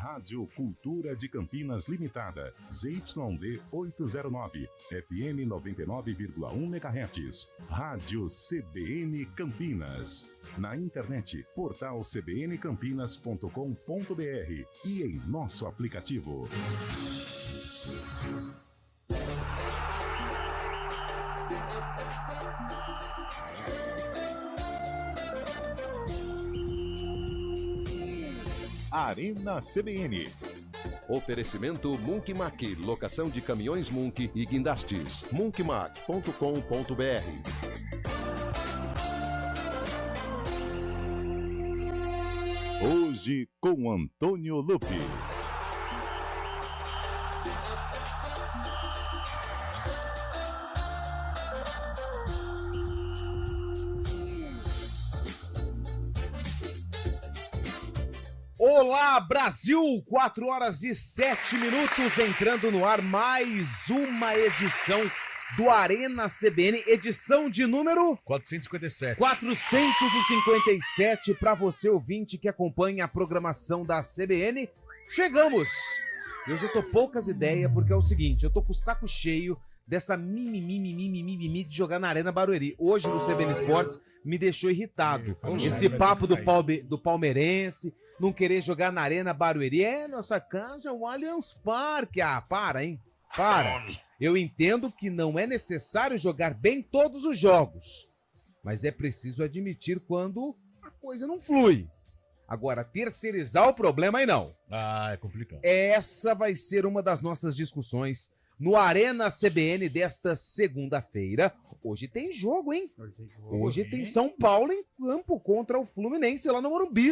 Rádio Cultura de Campinas Limitada, ZYD 809, FM 99,1 MHz. Rádio CBN Campinas. Na internet, portal cbncampinas.com.br e em nosso aplicativo. Arena CBN. Oferecimento Munkmac, locação de caminhões Munk e guindastes. munkmac.com.br. Hoje com Antônio Lupi. Olá, Brasil! 4h07, entrando no ar mais uma edição do Arena CBN, edição de número 457. 457 para você, ouvinte, que acompanha a programação da CBN. Chegamos! Eu já tô poucas ideias, porque é o seguinte, eu tô com o saco cheio dessa mimimi de jogar na Arena Barueri. Hoje no CBN Esportes me deixou irritado. Esse papo do palmeirense, não querer jogar na Arena Barueri. Nossa casa é o Allianz Parque. Ah, para, hein? Para. Eu entendo que não é necessário jogar bem todos os jogos, mas é preciso admitir quando a coisa não flui. Agora, terceirizar o problema aí não. Ah, é complicado. Essa vai ser uma das nossas discussões no Arena CBN desta segunda-feira. Hoje tem jogo, hein? Hoje tem São Paulo em campo contra o Fluminense lá no Morumbi.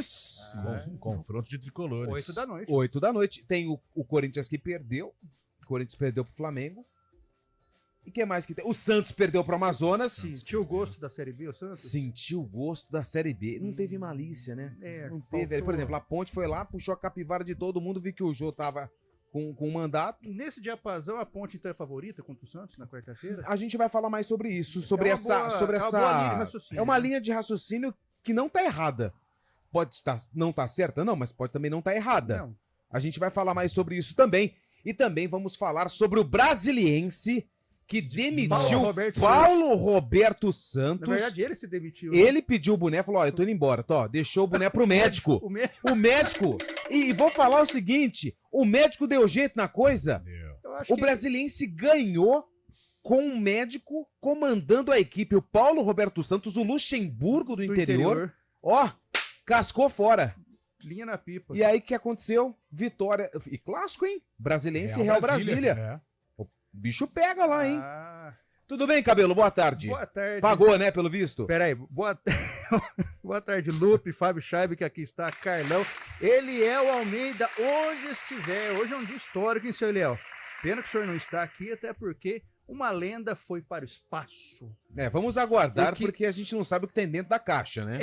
Confronto de tricolores. 8h. 8h. Tem o Corinthians que perdeu. O Corinthians perdeu pro Flamengo. E o que mais que tem? O Santos perdeu pro Amazonas. Sentiu o gosto da Série B, o Santos? Sentiu o gosto da Série B. Não teve malícia, né? Não teve. Faltou. Por exemplo, a Ponte foi lá, puxou a capivara de todo mundo, viu que o Jô tava com mandato. Nesse diapasão, a Ponte então é favorita contra o Santos na quarta-feira? A gente vai falar mais sobre isso, sobre uma essa boa linha de raciocínio, é uma né? linha de raciocínio que não tá errada. Pode estar, não tá certa, não, mas pode também não tá errada. Não. A gente vai falar mais sobre isso também. E também vamos falar sobre o Brasiliense que demitiu Paulo Roberto Santos. Na verdade, ele se demitiu. Né? Ele pediu o boné, falou, ó, eu tô indo embora, deixou o boné pro médico. O médico, e vou falar o seguinte, o médico deu jeito na coisa. O Brasiliense ganhou com um médico comandando a equipe, o Paulo Roberto Santos, o Luxemburgo do interior. Ó, cascou fora. Linha na pipa. E aí o que aconteceu? Vitória. E clássico, hein? Brasiliense e Real Brasília. O bicho pega lá, hein? Tudo bem, Cabelo? Boa tarde. Boa tarde. Pagou, né, pelo visto? Peraí, boa tarde, Lupe, Fábio Scheibe, que aqui está, Carlão. Eliel Almeida, onde estiver. Hoje é um dia histórico, hein, seu Eliel? Pena que o senhor não está aqui, até porque uma lenda foi para o espaço. Vamos aguardar, porque a gente não sabe o que tem dentro da caixa, né?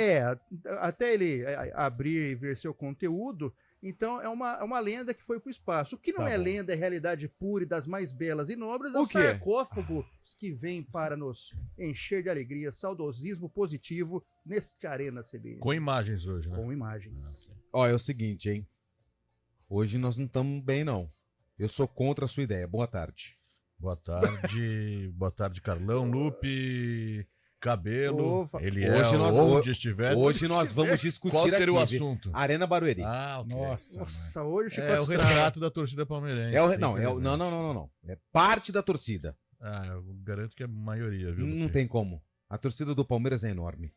Até ele abrir e ver seu conteúdo. Então, é uma lenda que foi para o espaço. O que não é lenda, é realidade pura e das mais belas e nobres, é o sarcófago que vem para nos encher de alegria, saudosismo positivo neste Arena CBN. Com imagens hoje, né? Com imagens. Ó, é o seguinte, hein? Hoje nós não estamos bem, não. Eu sou contra a sua ideia. Boa tarde. Boa tarde. Boa tarde, Carlão, Lupe, Cabelo. Ele hoje onde estiver. Hoje nós vamos discutir qual seria aqui, o assunto? Arena Barueri. Okay. Nossa, hoje é o retrato da torcida palmeirense. Não. É parte da torcida. Eu garanto que é a maioria, viu? Não tem como. A torcida do Palmeiras é enorme.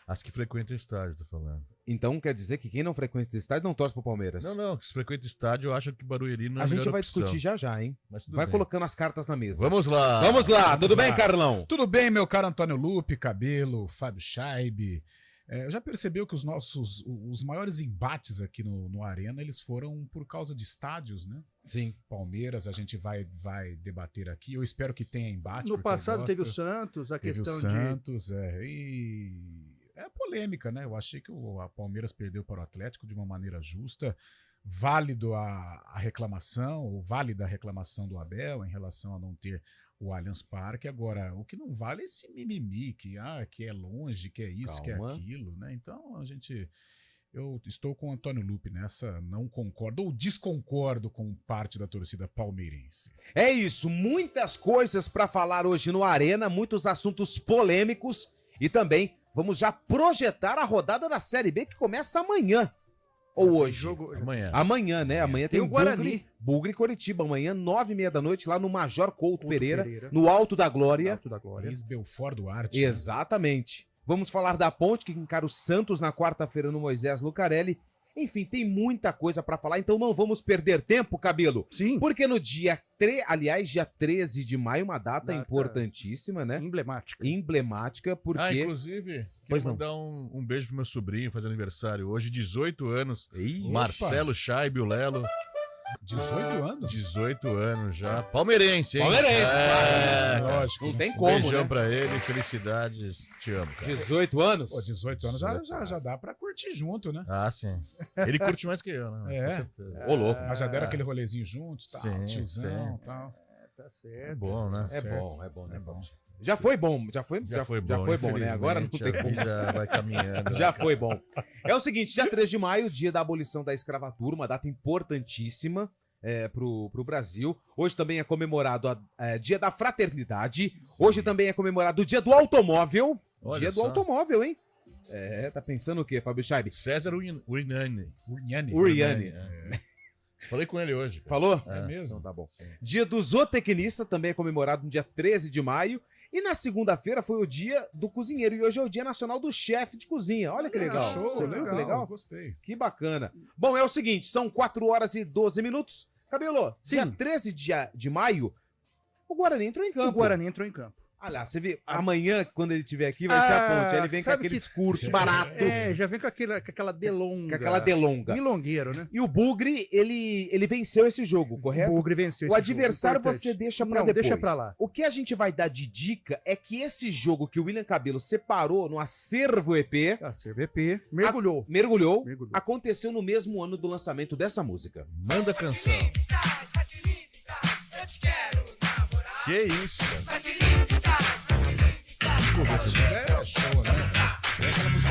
As que frequentam estádio, tô falando. Então quer dizer que quem não frequenta estádio não torce pro Palmeiras? Não. Se frequenta estádio, eu acho que Barueri não é a gente vai opção. discutir já, hein? Vai colocando as cartas na mesa. Vamos lá. Tudo bem, Carlão? Tudo bem, meu caro Antônio Lupe, Cabelo, Fábio Scheibe. Já percebeu que os maiores embates aqui no Arena, eles foram por causa de estádios, né? Sim. Palmeiras, a gente vai debater aqui. Eu espero que tenha embate. No passado teve o Santos, teve o Santos, e é polêmica, né? Eu achei que a Palmeiras perdeu para o Atlético de uma maneira justa. Válido a reclamação, ou válida a reclamação do Abel em relação a não ter o Allianz Parque. Agora, o que não vale é esse mimimi, que é longe, que é isso, que é aquilo, né? Então, a gente... Eu estou com o Antônio Lupi nessa, não concordo ou desconcordo com parte da torcida palmeirense. É isso, muitas coisas para falar hoje no Arena, muitos assuntos polêmicos e também vamos já projetar a rodada da Série B que começa amanhã. Ou hoje? Amanhã. Amanhã, né? Amanhã tem o Guarani. Bugre e Coritiba. Amanhã, 9h30 da noite, lá no Major Couto Pereira, no Alto da Glória. Alto da Glória. Luiz Belfort Duarte. Exatamente. Vamos falar da Ponte, que encara o Santos na quarta-feira no Moisés Lucarelli. Enfim, tem muita coisa pra falar, então não vamos perder tempo, Cabelo. Sim. Porque no dia 13 de maio, uma data importantíssima, né? Emblemática, porque... Inclusive, Pois quero não. mandar um beijo pro meu sobrinho, fazendo aniversário hoje, 18 anos. Ih, Marcelo Chaib, o Lelo. 18 anos? 18 anos já. Palmeirense, hein? Palmeirense, claro. Lógico. Não tem Um como, beijão né? pra ele, felicidades, te amo, cara. 18 anos? Pô, 18 anos já dá pra curtir junto, né? Ah, sim. Ele curte mais que eu, né? É. Com certeza. Ô, louco. Mas já deram aquele rolezinho juntos, tal, Sim, tiozão, sim. tal. Tá É certo. bom, né? É certo. bom, né? É bom. Já foi bom, já foi bom, né? Agora não infelizmente, tem como. a vida vai caminhando. Já foi bom. É o seguinte, dia 3 de maio, dia da abolição da escravatura, uma data importantíssima pro Brasil. Hoje também é comemorado dia da fraternidade. Hoje também é comemorado o dia do automóvel. Olha dia do só. automóvel, hein? Tá pensando o quê, Fábio Chaib? César Uriani. Uriani. Falei com ele hoje. Falou? É mesmo? Então tá bom. Sim. Dia do zootecnista também é comemorado no dia 13 de maio. E na segunda-feira foi o dia do cozinheiro. E hoje é o dia nacional do chefe de cozinha. Olha que legal. Show, Você viu que legal? Gostei. Que bacana. Bom, é o seguinte, são 4 horas e 12 minutos. Cabelo, Sim. dia 13 de maio, o Guarani entrou em campo. O Guarani entrou em campo. Olha, você vê, amanhã, quando ele estiver aqui, vai ser a ponte. Aí ele vem com sabe aquele que- discurso barato, Já vem com aquela delonga. com aquela delonga. Milongueiro, né? E o Bugre, ele venceu esse jogo, correto? O Bugre venceu O esse adversário jogo, você importante. deixa pra Não, depois. deixa pra lá. O que a gente vai dar de dica é que esse jogo que o William Cabelo separou no acervo EP, A CVP mergulhou. mergulhou, Mergulhou. aconteceu no mesmo ano do lançamento dessa música. Manda a canção. Que isso, cara? É show, né?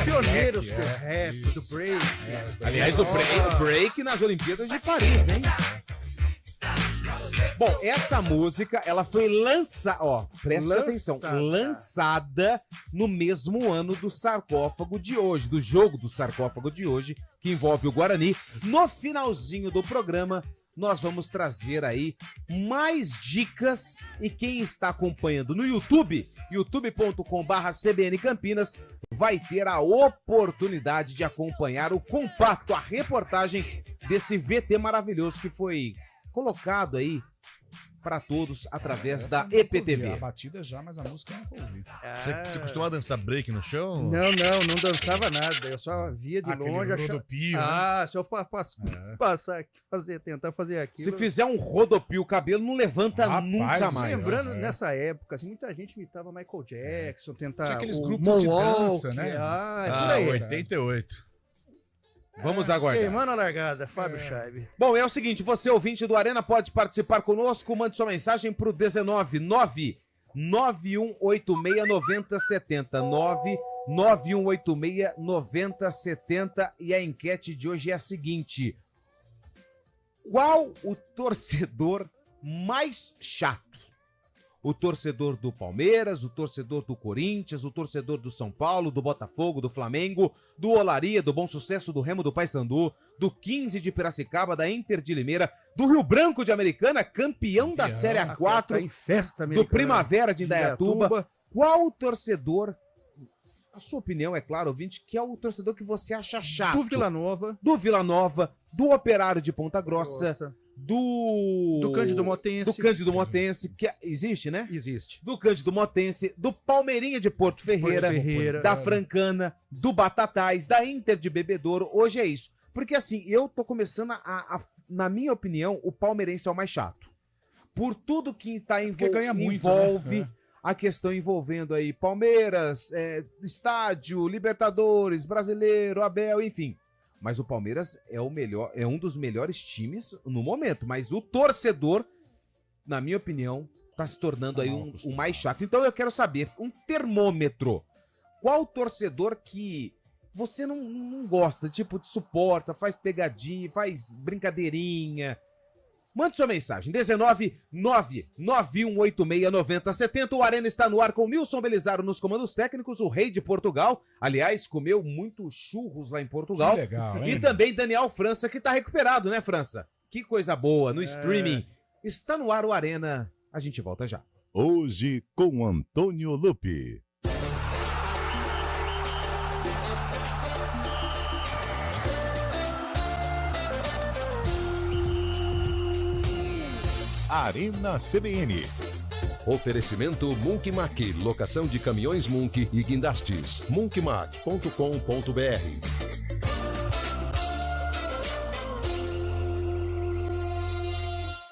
Pioneiros do rap, do break. Aliás, o break nas Olimpíadas de Paris, hein? Bom, essa música, ela foi lançada, presta atenção, lançada no mesmo ano do sarcófago de hoje, do jogo do sarcófago de hoje, que envolve o Guarani. No finalzinho do programa, nós vamos trazer aí mais dicas e quem está acompanhando no YouTube, youtube.com/CBN Campinas, vai ter a oportunidade de acompanhar o compacto, a reportagem desse VT maravilhoso que foi colocado aí para todos através da Essa eu nunca ouvi. EPTV. A batida já, mas a música eu nunca ouvi. Você costuma dançar break no chão? Não dançava nada. Eu só via de Aquele longe. rodopio, né? Se eu passar aqui, tentar fazer aquilo. Se fizer um rodopio, o cabelo não levanta Rapaz nunca do mais. céu. Lembrando, nessa época, assim, muita gente imitava Michael Jackson, tentar. Tinha aqueles o grupos de Moonwalk, dança, né? É por Ah, aí. 88. Vamos aguardar. Queimando a largada, Fábio Chaib. Bom, é o seguinte, você ouvinte do Arena pode participar conosco, mande sua mensagem pro 19991869070, 991869070 e a enquete de hoje é a seguinte: qual o torcedor mais chato? O torcedor do Palmeiras, o torcedor do Corinthians, o torcedor do São Paulo, do Botafogo, do Flamengo, do Olaria, do Bom Sucesso, do Remo do Paysandu, do 15 de Piracicaba, da Inter de Limeira, do Rio Branco de Americana, campeão da Série A4, Tá em festa do americana. Primavera de Indaiatuba. Qual o torcedor, a sua opinião, é claro, ouvinte, que é o torcedor que você acha chato? Do Vila Nova. Do Vila Nova, do Operário de Ponta Grossa, Nossa. do Cândido Motense. do Cândido Motense, que existe, né? Existe. Do Cândido Motense, do Palmeirinha de Porto Ferreira, Ferreira. da Francana, do Batatais, da Inter de Bebedouro. Hoje é isso. Porque assim, eu tô começando na minha opinião, o palmeirense é o mais chato. Por tudo que tá ganha muito, envolve né? a questão envolvendo aí Palmeiras, estádio, Libertadores, Brasileiro, Abel, enfim. Mas o Palmeiras é o melhor, é um dos melhores times no momento. Mas o torcedor, na minha opinião, tá se tornando aí o mais chato. Então eu quero saber, um termômetro. Qual torcedor que você não gosta, tipo, te suporta, faz pegadinha, faz brincadeirinha. Mande sua mensagem, 19991869070. O Arena está no ar com Nilson Belizaro nos comandos técnicos, o rei de Portugal. Aliás, comeu muito churros lá em Portugal. Que legal, hein? E também Daniel França, que tá recuperado, né, França? Que coisa boa, no streaming. Está no ar o Arena, a gente volta já. Hoje com Antônio Lupi. Arena CBN. Oferecimento Munk Mac, locação de caminhões Munk e guindastes. munkmac.com.br.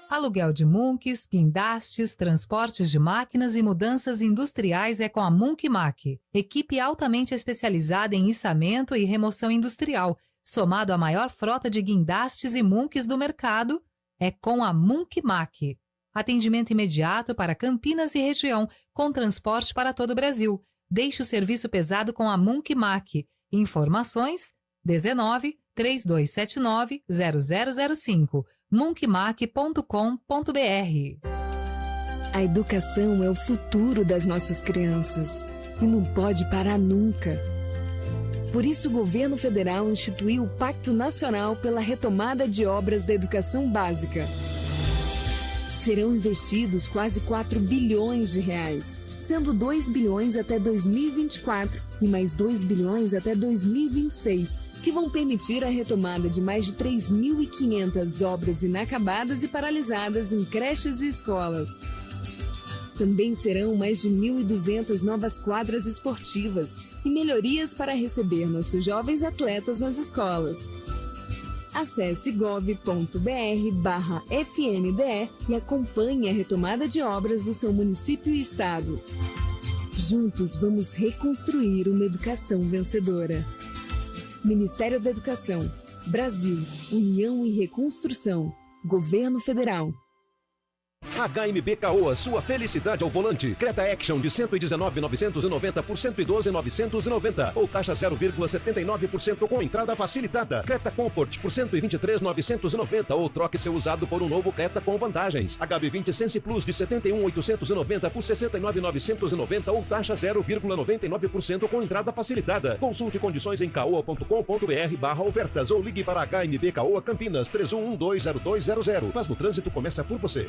Aluguel de Munks, guindastes, transportes de máquinas e mudanças industriais é com a Munk Mac. Equipe altamente especializada em içamento e remoção industrial, somado à maior frota de guindastes e Munks do mercado, é com a Munk Mac. Atendimento imediato para Campinas e região, com transporte para todo o Brasil. Deixe o serviço pesado com a Munk Mac. Informações 19 3279 0005. munkmac.com.br. A educação é o futuro das nossas crianças e não pode parar nunca. Por isso, o governo federal instituiu o Pacto Nacional pela Retomada de Obras da Educação Básica. Serão investidos quase 4 bilhões de reais, sendo 2 bilhões até 2024 e mais 2 bilhões até 2026, que vão permitir a retomada de mais de 3.500 obras inacabadas e paralisadas em creches e escolas. Também serão mais de 1.200 novas quadras esportivas e melhorias para receber nossos jovens atletas nas escolas. Acesse gov.br/FNDE e acompanhe a retomada de obras do seu município e estado. Juntos vamos reconstruir uma educação vencedora. Ministério da Educação, Brasil, União e Reconstrução, Governo Federal. HMB Caoa, sua felicidade ao volante. Creta Action de 119.990 por 112.990 ou taxa 0,79% com entrada facilitada. Creta Comfort por 123.990 ou troque seu usado por um novo Creta com vantagens. HB20 Sense Plus de 71.890 por 69.990 ou taxa 0,99% com entrada facilitada. Consulte condições em caoa.com.br/ofertas ou ligue para HMB Caoa Campinas 31120200. Mas no trânsito começa por você.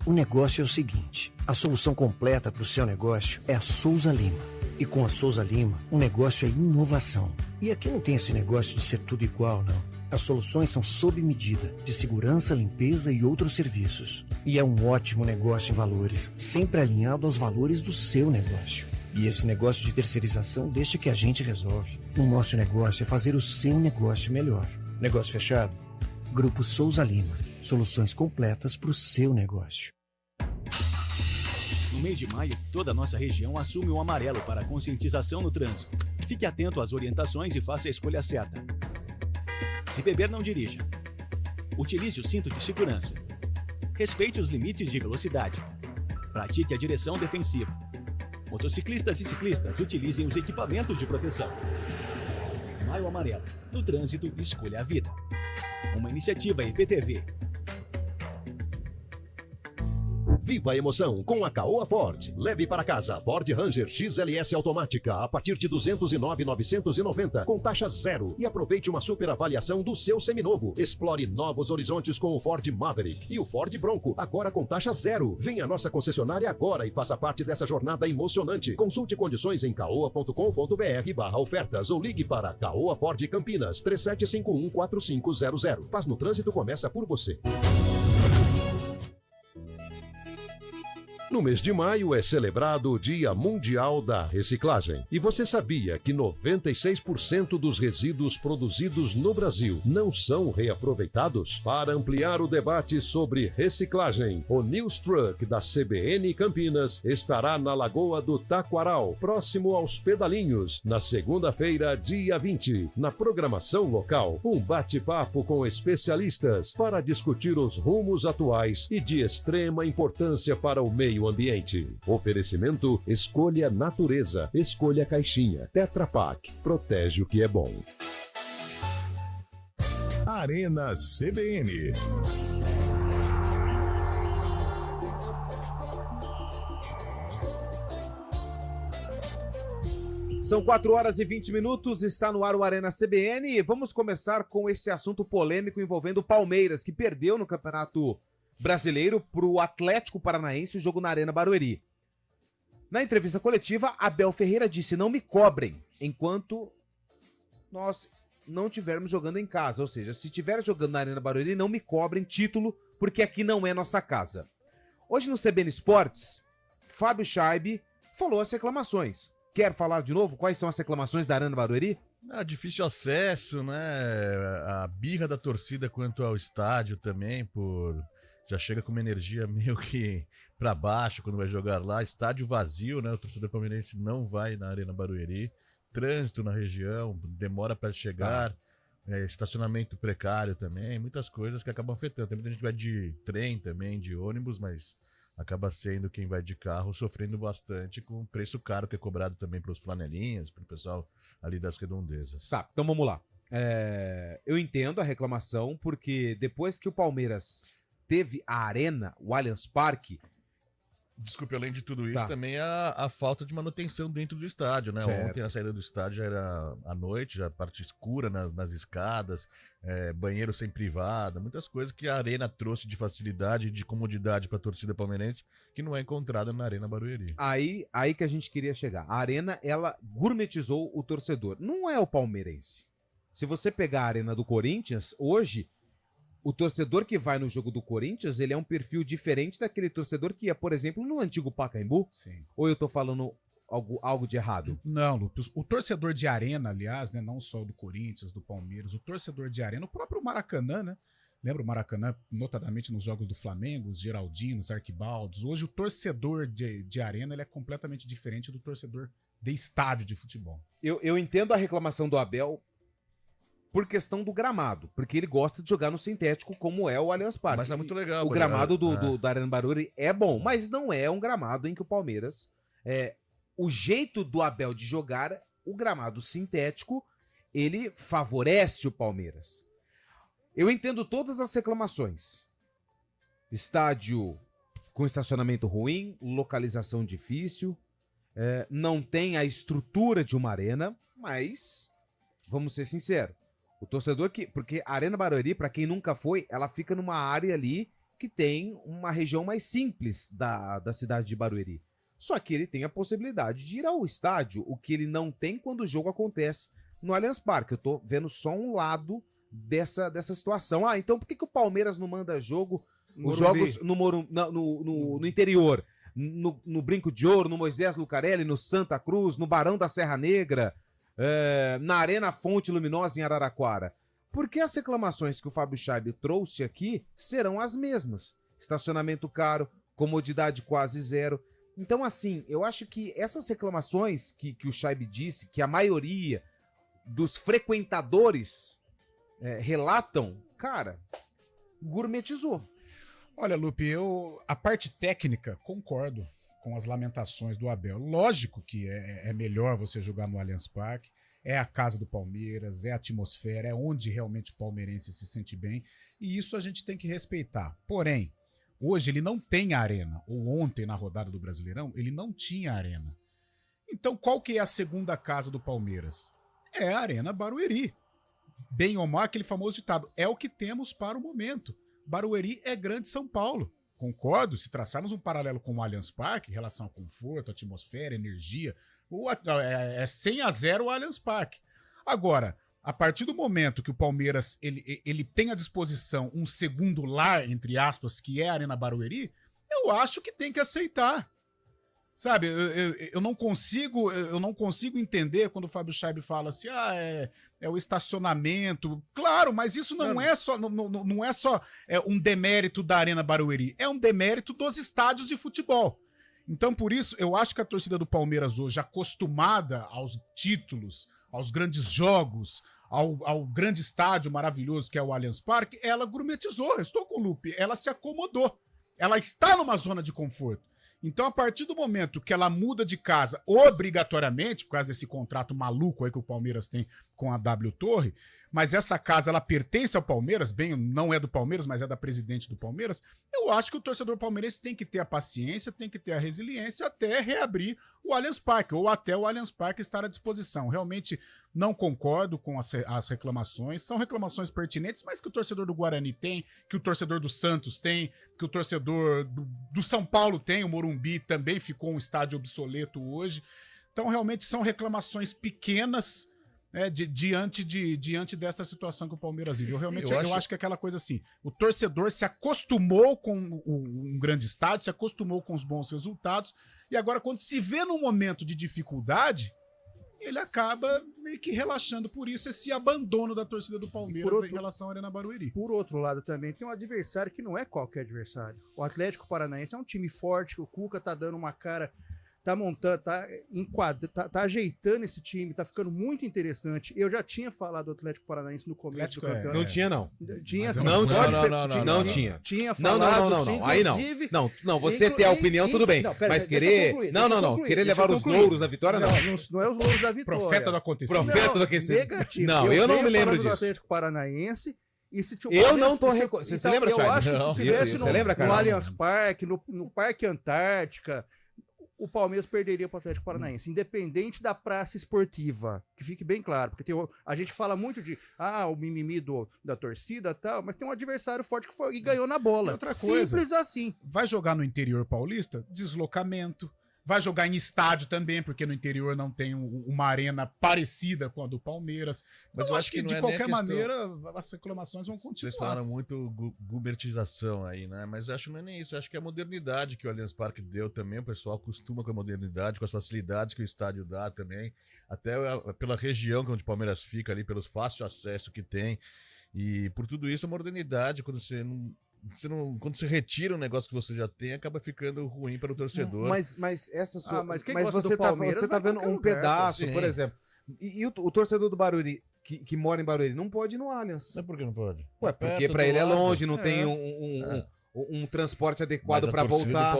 O negócio é o seguinte, a solução completa para o seu negócio é a Souza Lima. E com a Souza Lima, o negócio é inovação. E aqui não tem esse negócio de ser tudo igual, não. As soluções são sob medida, de segurança, limpeza e outros serviços. E é um ótimo negócio em valores, sempre alinhado aos valores do seu negócio. E esse negócio de terceirização deixa que a gente resolve. O nosso negócio é fazer o seu negócio melhor. Negócio fechado? Grupo Souza Lima. Soluções completas para o seu negócio. No mês de maio, toda a nossa região assume o amarelo para conscientização no trânsito. Fique atento às orientações e faça a escolha certa. Se beber, não dirija. Utilize o cinto de segurança. Respeite os limites de velocidade. Pratique a direção defensiva. Motociclistas e ciclistas utilizem os equipamentos de proteção. Maio Amarelo. No trânsito, escolha a vida. Uma iniciativa IPTV. Viva a emoção com a Caoa Ford. Leve para casa Ford Ranger XLS automática a partir de 209.990 com taxa zero e aproveite uma super avaliação do seu seminovo. Explore novos horizontes com o Ford Maverick e o Ford Bronco agora com taxa zero. Venha à nossa concessionária agora e faça parte dessa jornada emocionante. Consulte condições em caoa.com.br/ofertas ou ligue para Caoa Ford Campinas 37514500. Paz no trânsito começa por você. No mês de maio é celebrado o Dia Mundial da Reciclagem. E você sabia que 96% dos resíduos produzidos no Brasil não são reaproveitados? Para ampliar o debate sobre reciclagem, o News Truck da CBN Campinas estará na Lagoa do Taquaral, próximo aos Pedalinhos, na segunda-feira, dia 20. Na programação local, um bate-papo com especialistas para discutir os rumos atuais e de extrema importância para o meio meio ambiente. Oferecimento: escolha natureza, escolha caixinha. Tetra Pak, protege o que é bom. Arena CBN. São 4 horas e 20 minutos, está no ar o Arena CBN e vamos começar com esse assunto polêmico envolvendo o Palmeiras, que perdeu no Campeonato Brasileiro para o Atlético Paranaense, o jogo na Arena Barueri. Na entrevista coletiva, Abel Ferreira disse: não me cobrem enquanto nós não estivermos jogando em casa. Ou seja, se estiver jogando na Arena Barueri, não me cobrem título, porque aqui não é nossa casa. Hoje no CBN Esportes, Fábio Schaibe falou as reclamações. Quer falar de novo? Quais são as reclamações da Arena Barueri? Difícil acesso, né? A birra da torcida quanto ao estádio também, já chega com uma energia meio que pra baixo quando vai jogar lá. Estádio vazio, né? O torcedor palmeirense não vai na Arena Barueri. Trânsito na região, demora para chegar, estacionamento precário também, muitas coisas que acabam afetando. Tem muita gente que vai de trem também, de ônibus, mas acaba sendo quem vai de carro sofrendo bastante com o preço caro que é cobrado também para os flanelinhas, para o pessoal ali das redondezas. Tá, então vamos lá. Eu entendo a reclamação, porque depois que o Palmeiras teve a Arena, o Allianz Parque... Desculpe, além de tudo isso, também a falta de manutenção dentro do estádio, né? Certo. Ontem a saída do estádio já era à noite, já parte escura nas escadas, banheiro sem privada, muitas coisas que a Arena trouxe de facilidade e de comodidade para a torcida palmeirense, que não é encontrada na Arena Barueri. Aí que a gente queria chegar. A Arena, ela gourmetizou o torcedor. Não é o palmeirense. Se você pegar a Arena do Corinthians, hoje... O torcedor que vai no jogo do Corinthians, ele é um perfil diferente daquele torcedor que ia, por exemplo, no antigo Pacaembu. Sim. Ou eu tô falando algo de errado? Não, Lupus. O torcedor de Arena, aliás, né, não só do Corinthians, do Palmeiras, o torcedor de Arena, o próprio Maracanã, né? Lembra o Maracanã, notadamente nos jogos do Flamengo, os Geraldinos, Arquibaldos. Hoje o torcedor de Arena ele é completamente diferente do torcedor de estádio de futebol. Eu entendo a reclamação do Abel por questão do gramado, porque ele gosta de jogar no sintético como é o Allianz Parque. Mas tá muito legal. O gramado da Arena Barueri é bom, mas não é um gramado em que o Palmeiras... O jeito do Abel de jogar, o gramado sintético, ele favorece o Palmeiras. Eu entendo todas as reclamações. Estádio com estacionamento ruim, localização difícil, não tem a estrutura de uma arena, mas vamos ser sinceros. O torcedor porque a Arena Barueri, para quem nunca foi, ela fica numa área ali que tem uma região mais simples da cidade de Barueri. Só que ele tem a possibilidade de ir ao estádio, o que ele não tem quando o jogo acontece no Allianz Parque. Eu tô vendo só um lado dessa situação. Então por que o Palmeiras não manda jogo, os jogos no interior? No Brinco de Ouro, no Moisés Lucarelli, no Santa Cruz, no Barão da Serra Negra... na Arena Fonte Luminosa em Araraquara. Porque as reclamações que o Fábio Schaibe trouxe aqui serão as mesmas. Estacionamento caro, comodidade quase zero. Então, assim, eu acho que essas reclamações que o Schaibe disse, que a maioria dos frequentadores relatam, cara, gourmetizou. Olha, Lupe, a parte técnica, concordo com as lamentações do Abel. Lógico que é melhor você jogar no Allianz Parque, é a casa do Palmeiras, é a atmosfera, é onde realmente o palmeirense se sente bem, e isso a gente tem que respeitar. Porém, hoje ele não tem a arena, ou ontem na rodada do Brasileirão, ele não tinha a arena. Então qual que é a segunda casa do Palmeiras? É a Arena Barueri. Bem ou mal, aquele famoso ditado, é o que temos para o momento. Barueri é Grande São Paulo. Concordo, se traçarmos um paralelo com o Allianz Parque, em relação ao conforto, atmosfera, energia, é 100-0 o Allianz Parque. Agora, a partir do momento que o Palmeiras ele tem à disposição um segundo lar, entre aspas, que é a Arena Barueri, eu acho que tem que aceitar. Sabe, eu não consigo entender quando o Fábio Schaibe fala assim, é o estacionamento. Claro, mas isso não é só um demérito da Arena Barueri, é um demérito dos estádios de futebol. Então, por isso, eu acho que a torcida do Palmeiras hoje, acostumada aos títulos, aos grandes jogos, ao grande estádio maravilhoso que é o Allianz Parque, ela gourmetizou, eu estou com o Lupe, ela se acomodou. Ela está numa zona de conforto. Então, a partir do momento que ela muda de casa obrigatoriamente, por causa desse contrato maluco aí que o Palmeiras tem com a W Torre, mas essa casa ela pertence ao Palmeiras, bem, não é do Palmeiras, mas é da presidente do Palmeiras, eu acho que o torcedor palmeirense tem que ter a paciência, tem que ter a resiliência até reabrir o Allianz Parque, ou até o Allianz Parque estar à disposição. Realmente não concordo com as reclamações, são reclamações pertinentes, mas que o torcedor do Guarani tem, que o torcedor do Santos tem, que o torcedor do São Paulo tem, o Morumbi também ficou um estádio obsoleto hoje. Então realmente são reclamações pequenas, diante desta situação que o Palmeiras vive. Eu acho que é aquela coisa assim, o torcedor se acostumou com um grande estádio, se acostumou com os bons resultados, e agora quando se vê num momento de dificuldade, ele acaba meio que relaxando. Por isso esse abandono da torcida do Palmeiras em relação à Arena Barueri. Por outro lado também tem um adversário que não é qualquer adversário. O Atlético Paranaense é um time forte, que o Cuca tá dando uma cara... Tá montando, tá ajeitando esse time, tá ficando muito interessante. Eu já tinha falado do Atlético Paranaense no começo do campeonato. Não tinha, não. Tinha sim. Não tinha. Tinha falado, não. Aí não. Não, você ter a opinião, tudo bem. Mas querer... Não. Querer levar os louros da vitória, não. Não é os louros da vitória. Profeta do acontecimento. Profeta do acontecimento. Negativo. Não, eu não me lembro disso. Do Atlético Paranaense. Eu não tô... Você se lembra, Charles? Eu acho que se tivesse no Allianz Parque, no Parque Antártica... o Palmeiras perderia para o Atlético Paranaense, independente da praça esportiva, que fique bem claro, porque a gente fala muito de o mimimi da torcida e tal, mas tem um adversário forte que foi e ganhou na bola. Outra coisa, simples assim. Vai jogar no interior paulista? Deslocamento. Vai jogar em estádio também, porque no interior não tem uma arena parecida com a do Palmeiras. Mas eu acho que de qualquer maneira as reclamações vão continuar. Vocês falaram muito gubertização aí, né? Mas acho que não é nem isso. Acho que é a modernidade que o Allianz Parque deu também. O pessoal acostuma com a modernidade, com as facilidades que o estádio dá também. Até pela região onde o Palmeiras fica ali, pelo fácil acesso que tem. E por tudo isso, a modernidade, quando quando você retira um negócio que você já tem, acaba ficando ruim para o torcedor. Mas essa sua. Mas você tá vendo um pedaço, sim. Por exemplo. E o torcedor do Barueri, que mora em Barueri, não pode ir no Allianz. Mas por que não pode? Ué, porque para ele é longe, não tem um transporte adequado para voltar.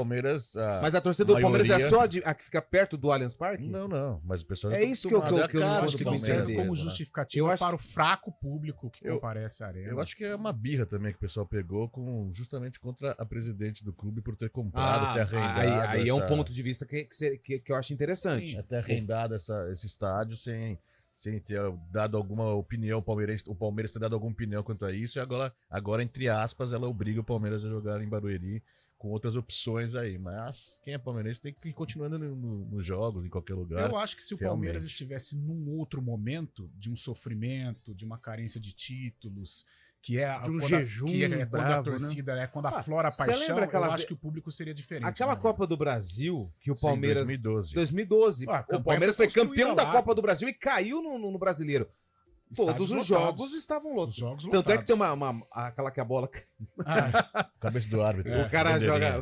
Mas a torcida do Palmeiras é só a que fica perto do Allianz Parque? Não. Mas o pessoal é isso que eu não consigo entender. Como justificativa para o fraco público que comparece à arena. Eu acho que é uma birra também que o pessoal pegou justamente contra a presidente do clube por ter comprado, ter arrendado. Aí é um ponto de vista que eu acho interessante. Ter arrendado esse estádio sem ter dado alguma opinião, o Palmeiras ter dado alguma opinião quanto a isso, e agora, entre aspas, ela obriga o Palmeiras a jogar em Barueri com outras opções aí. Mas quem é palmeirense tem que ir continuando nos jogos, em qualquer lugar. Eu acho que se o Palmeiras estivesse num outro momento de um sofrimento, de uma carência de títulos, que é jejum quando a torcida, quando aflora a paixão, eu acho que o público seria diferente. Aquela Copa do Brasil que o Palmeiras... Sim, 2012. O Palmeiras foi campeão da Copa do Brasil e caiu no Brasileiro. Todos os jogos estavam lotados. Tanto é que tem aquela que a bola... Cabeça do árbitro. O cara joga...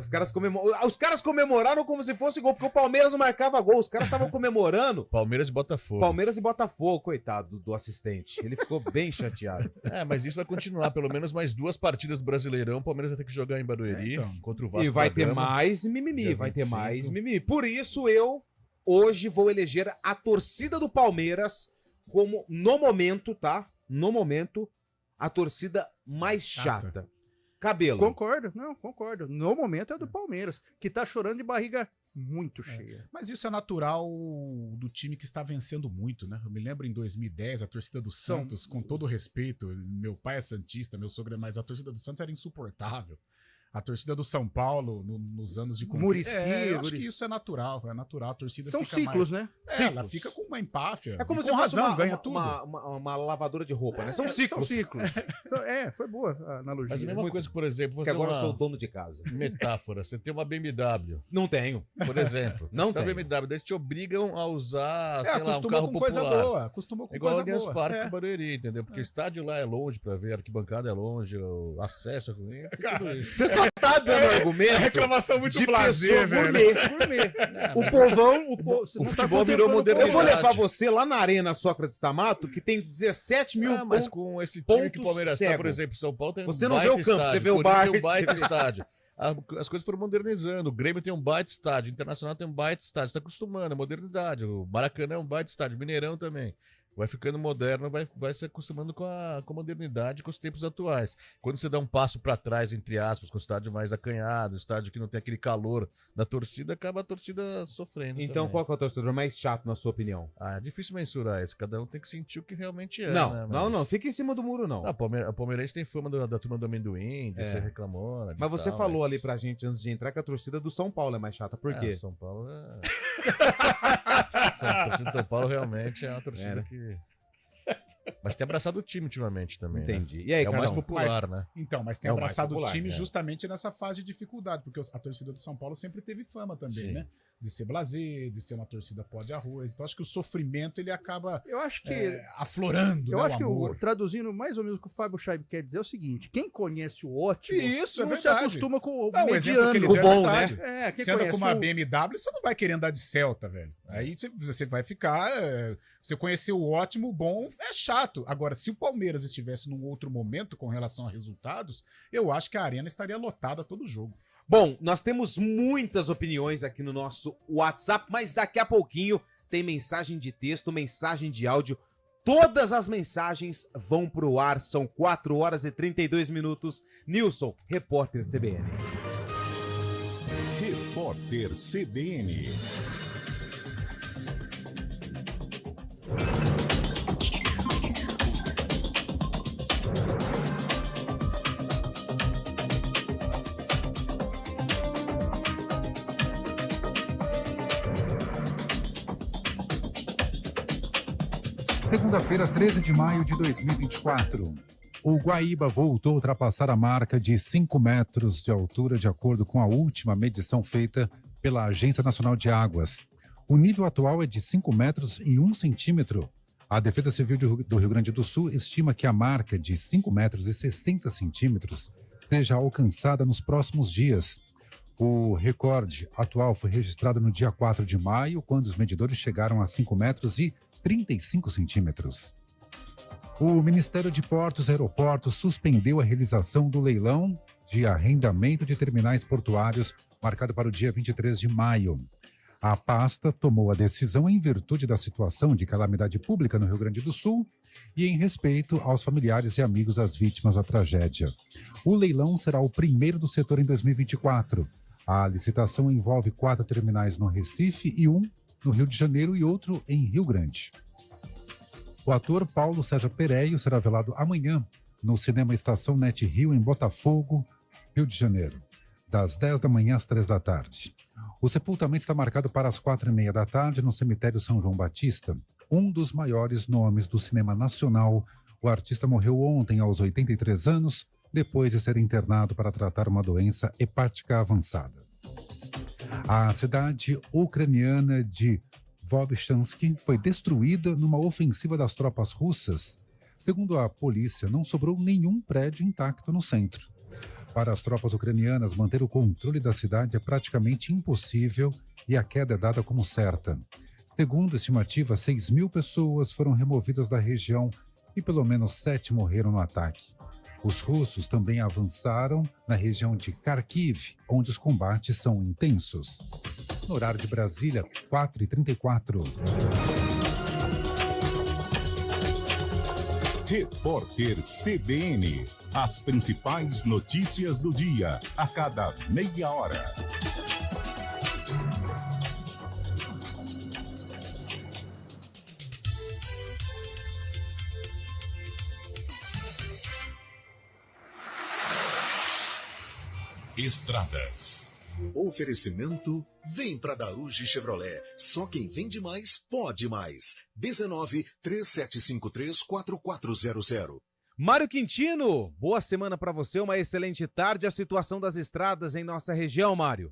Os caras comemoraram como se fosse gol, porque o Palmeiras não marcava gol. Os caras estavam comemorando. Palmeiras e Botafogo. Coitado do assistente. Ele ficou bem chateado. Mas isso vai continuar. Pelo menos mais 2 partidas do Brasileirão. O Palmeiras vai ter que jogar em Barueri contra o Vasco. E vai ter mais mimimi. Por isso eu hoje vou eleger a torcida do Palmeiras como, no momento, a torcida mais chata. Cabelo. Concordo. No momento é do Palmeiras, que tá chorando de barriga muito cheia. Mas isso é natural do time que está vencendo muito, né? Eu me lembro em 2010, a torcida do Santos, com todo respeito, meu pai é santista, meu sogro é, mas a torcida do Santos era insuportável. A torcida do São Paulo, nos anos de Muricy. Eu acho que isso é natural. A torcida são fica ciclos, mais... né? Ela fica com uma empáfia. É como se fosse uma lavadora de roupa, né? São ciclos. Foi boa a analogia. Mas a mesma coisa, por exemplo, você agora eu sou o dono de casa. Metáfora, você tem uma BMW. Não tenho. Por exemplo. Não tem. BMW, daí te obrigam a usar, sei lá, um carro popular. Acostumou com igual coisa boa. Igual o Allianz Parque do Barueri, entendeu? Porque o estádio lá é longe pra ver, a arquibancada é longe, o acesso é ruim, tudo isso. Você só tá dando argumento. Reclamação muito de prazer, velho. Gourmet. O povão, o futebol virou modernidade. Eu vou levar você lá na Arena Sócrates Tamato, que tem 17 mil mas com esse time que o Palmeiras tá, por exemplo, São Paulo tem você não vê o campo, estádio, você vê o bar. Tem um baita estádio. as coisas foram modernizando. O Grêmio tem um baita estádio, o Internacional tem um baita estádio. Você tá acostumando, é modernidade. O Maracanã é um baita estádio, o Mineirão também. Vai ficando moderno, vai se acostumando com a modernidade, com os tempos atuais. Quando você dá um passo para trás, entre aspas, com o estádio mais acanhado, o estádio que não tem aquele calor da torcida, acaba a torcida sofrendo. Então, também. qual que é o torcedor mais chato, na sua opinião? É difícil mensurar isso. Cada um tem que sentir o que realmente é. Não, né? não, fica em cima do muro, não. O palmeirense tem fama da turma do amendoim, de ser reclamona. Mas você falou ali pra gente antes de entrar que a torcida do São Paulo é mais chata. Por quê? São Paulo é. A torcida de São Paulo realmente é uma torcida que. Mas tem abraçado o time ultimamente também. Entendi. Né? E aí, é o mais popular, né? Então, mas tem É o abraçado mais o time popular, justamente nessa fase de dificuldade, porque a torcida do São Paulo sempre teve fama também, né? De ser blasé, de ser uma torcida pó de arroz. Então, acho que o sofrimento ele acaba aflorando. Eu acho que, traduzindo mais ou menos o que o Fábio Scheib quer dizer, é o seguinte: quem conhece o ótimo Isso, não se acostuma com o mediano. mediano. Que ele o bom, né? Você anda com uma BMW, você não vai querer andar de Celta, velho. Aí você vai ficar... Você conhecer o ótimo, o bom, é chato. Agora, se o Palmeiras estivesse num outro momento com relação a resultados, eu acho que a arena estaria lotada todo jogo. Bom, nós temos muitas opiniões aqui no nosso WhatsApp, mas daqui a pouquinho tem mensagem de texto, mensagem de áudio. Todas as mensagens vão pro ar, são 4 horas e 32 minutos. Nilson, repórter CBN. Repórter CBN. Segunda-feira, 13 de maio de 2024. O Guaíba voltou a ultrapassar a marca de 5 metros de altura, de acordo com a última medição feita pela Agência Nacional de Águas. O nível atual é de 5 metros e 1 centímetro. A Defesa Civil do Rio Grande do Sul estima que a marca de 5 metros e 60 centímetros seja alcançada nos próximos dias. O recorde atual foi registrado no dia 4 de maio, quando os medidores chegaram a 5 metros e 35 centímetros. O Ministério de Portos e Aeroportos suspendeu a realização do leilão de arrendamento de terminais portuários, marcado para o dia 23 de maio. A pasta tomou a decisão em virtude da situação de calamidade pública no Rio Grande do Sul e em respeito aos familiares e amigos das vítimas da tragédia. O leilão será o primeiro do setor em 2024. A licitação envolve 4 terminais no Recife e 1 no Rio de Janeiro e outro em Rio Grande. O ator Paulo César Pereio será velado amanhã no Cinema Estação Net Rio, em Botafogo, Rio de Janeiro, das 10 da manhã às 3 da tarde. O sepultamento está marcado para as 4h30 da tarde no cemitério São João Batista, um dos maiores nomes do cinema nacional. O artista morreu ontem aos 83 anos, depois de ser internado para tratar uma doença hepática avançada. A cidade ucraniana de Vovchansky foi destruída numa ofensiva das tropas russas. Segundo a polícia, não sobrou nenhum prédio intacto no centro. Para as tropas ucranianas, manter o controle da cidade é praticamente impossível e a queda é dada como certa. Segundo a estimativa, 6.000 pessoas foram removidas da região e pelo menos 7 morreram no ataque. Os russos também avançaram na região de Kharkiv, onde os combates são intensos. No horário de Brasília, 4h34. Repórter CBN. As principais notícias do dia, a cada meia hora. Estradas. Oferecimento: vem pra Daruge Chevrolet. Só quem vende mais, pode mais. 19-3753-4400. Mário Quintino, boa semana pra você, uma excelente tarde. A situação das estradas em nossa região, Mário.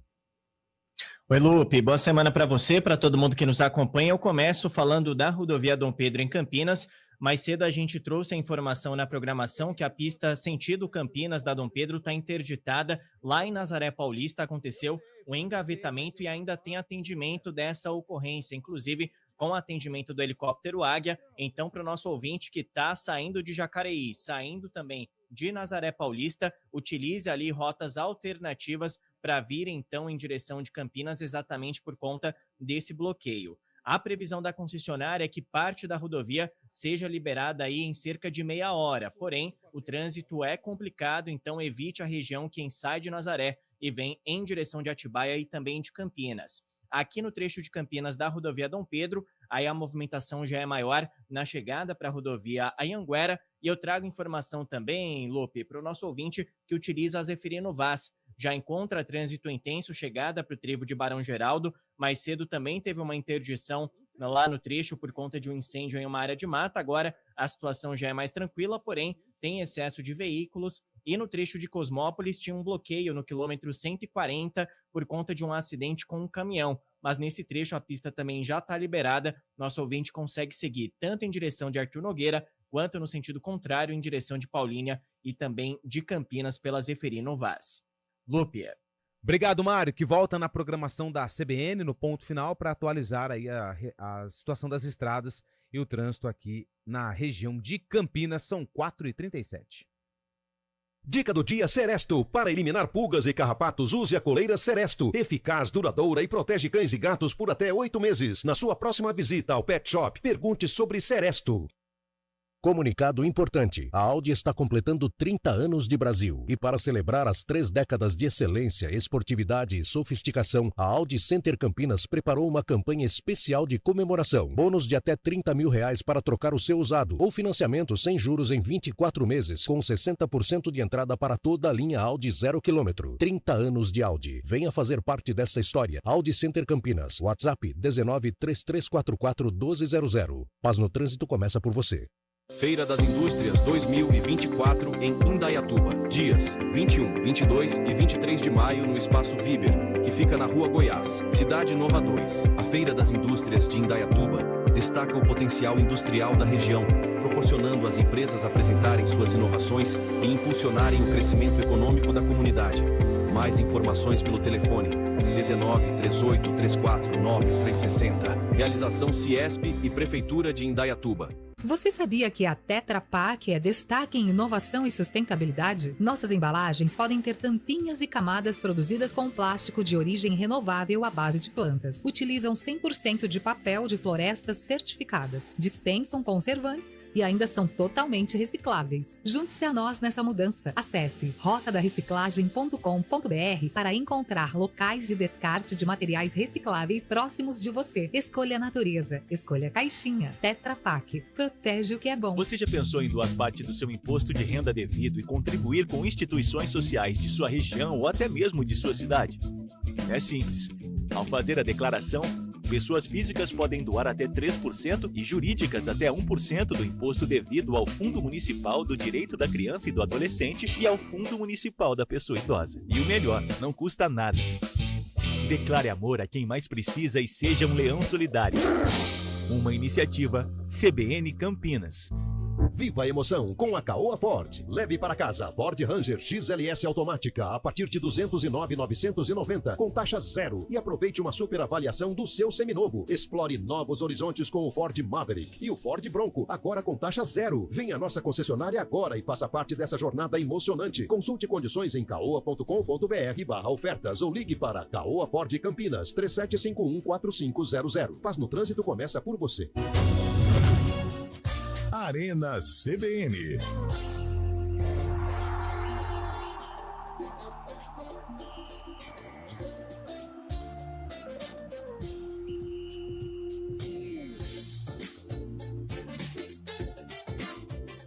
Oi, Lupe, boa semana para você, para todo mundo que nos acompanha. Eu começo falando da rodovia Dom Pedro em Campinas. Mais cedo a gente trouxe a informação na programação que a pista sentido Campinas da Dom Pedro está interditada. Lá em Nazaré Paulista aconteceu um engavetamento e ainda tem atendimento dessa ocorrência, inclusive com atendimento do helicóptero Águia. Então, para o nosso ouvinte que está saindo de Jacareí, saindo também de Nazaré Paulista utilize ali rotas alternativas para vir então em direção de Campinas exatamente por conta desse bloqueio. A previsão da concessionária é que parte da rodovia seja liberada aí em cerca de meia hora, porém o trânsito é complicado, então evite a região quem sai de Nazaré e vem em direção de Atibaia e também de Campinas. Aqui no trecho de Campinas da rodovia Dom Pedro, aí a movimentação já é maior na chegada para a rodovia Anhanguera, e eu trago informação também, Lupe, para o nosso ouvinte que utiliza a Zeferino Vaz. Já encontra trânsito intenso, chegada para o trevo de Barão Geraldo. Mais cedo também teve uma interdição lá no trecho por conta de um incêndio em uma área de mata. Agora a situação já é mais tranquila, porém tem excesso de veículos. E no trecho de Cosmópolis tinha um bloqueio no quilômetro 140 por conta de um acidente com um caminhão. Mas nesse trecho a pista também já está liberada. Nosso ouvinte consegue seguir tanto em direção de Arthur Nogueira, quanto no sentido contrário em direção de Paulínia e também de Campinas pela Zeferino Vaz. Lupe. Obrigado, Mário, que volta na programação da CBN no ponto final para atualizar aí a situação das estradas e o trânsito aqui na região de Campinas. São 4h37. Dica do dia Seresto. Para eliminar pulgas e carrapatos, use a coleira Seresto. Eficaz, duradoura e protege cães e gatos por até 8 meses. Na sua próxima visita ao Pet Shop, pergunte sobre Seresto. Comunicado importante. A Audi está completando 30 anos de Brasil. E para celebrar as 3 décadas de excelência, esportividade e sofisticação, a Audi Center Campinas preparou uma campanha especial de comemoração. Bônus de até R$30 mil para trocar o seu usado. Ou financiamento sem juros em 24 meses, com 60% de entrada para toda a linha Audi 0 km. 30 anos de Audi. Venha fazer parte dessa história. Audi Center Campinas. WhatsApp 19 3344 1200. Paz no Trânsito começa por você. Feira das Indústrias 2024 em Indaiatuba. Dias 21, 22 e 23 de maio no Espaço Viber, que fica na Rua Goiás, Cidade Nova 2. A Feira das Indústrias de Indaiatuba destaca o potencial industrial da região, proporcionando às empresas apresentarem suas inovações e impulsionarem o crescimento econômico da comunidade. Mais informações pelo telefone 19 38 34 9360. Realização Ciesp e Prefeitura de Indaiatuba. Você sabia que a Tetra Pak é destaque em inovação e sustentabilidade? Nossas embalagens podem ter tampinhas e camadas produzidas com plástico de origem renovável à base de plantas. Utilizam 100% de papel de florestas certificadas, dispensam conservantes e ainda são totalmente recicláveis. Junte-se a nós nessa mudança. Acesse rotadarreciclagem.com.br para encontrar locais de descarte de materiais recicláveis próximos de você. Escolha a natureza. Escolha a caixinha. Tetra Pak. Protege o que é bom. Você já pensou em doar parte do seu imposto de renda devido e contribuir com instituições sociais de sua região ou até mesmo de sua cidade? É simples. Ao fazer a declaração, pessoas físicas podem doar até 3% e jurídicas até 1% do imposto devido ao Fundo Municipal do Direito da Criança e do Adolescente e ao Fundo Municipal da Pessoa Idosa. E o melhor, não custa nada. Declare amor a quem mais precisa e seja um leão solidário. Uma iniciativa CBN Campinas. Viva a emoção com a Caoa Ford. Leve para casa a Ford Ranger XLS automática a partir de R$ 209.990 com taxa zero e aproveite uma super avaliação do seu seminovo. Explore novos horizontes com o Ford Maverick e o Ford Bronco, agora com taxa zero. Venha à nossa concessionária agora e faça parte dessa jornada emocionante. Consulte condições em caoa.com.br/ofertas ou ligue para Caoa Ford Campinas 3751-4500. Paz no Trânsito começa por você. Arena CBN.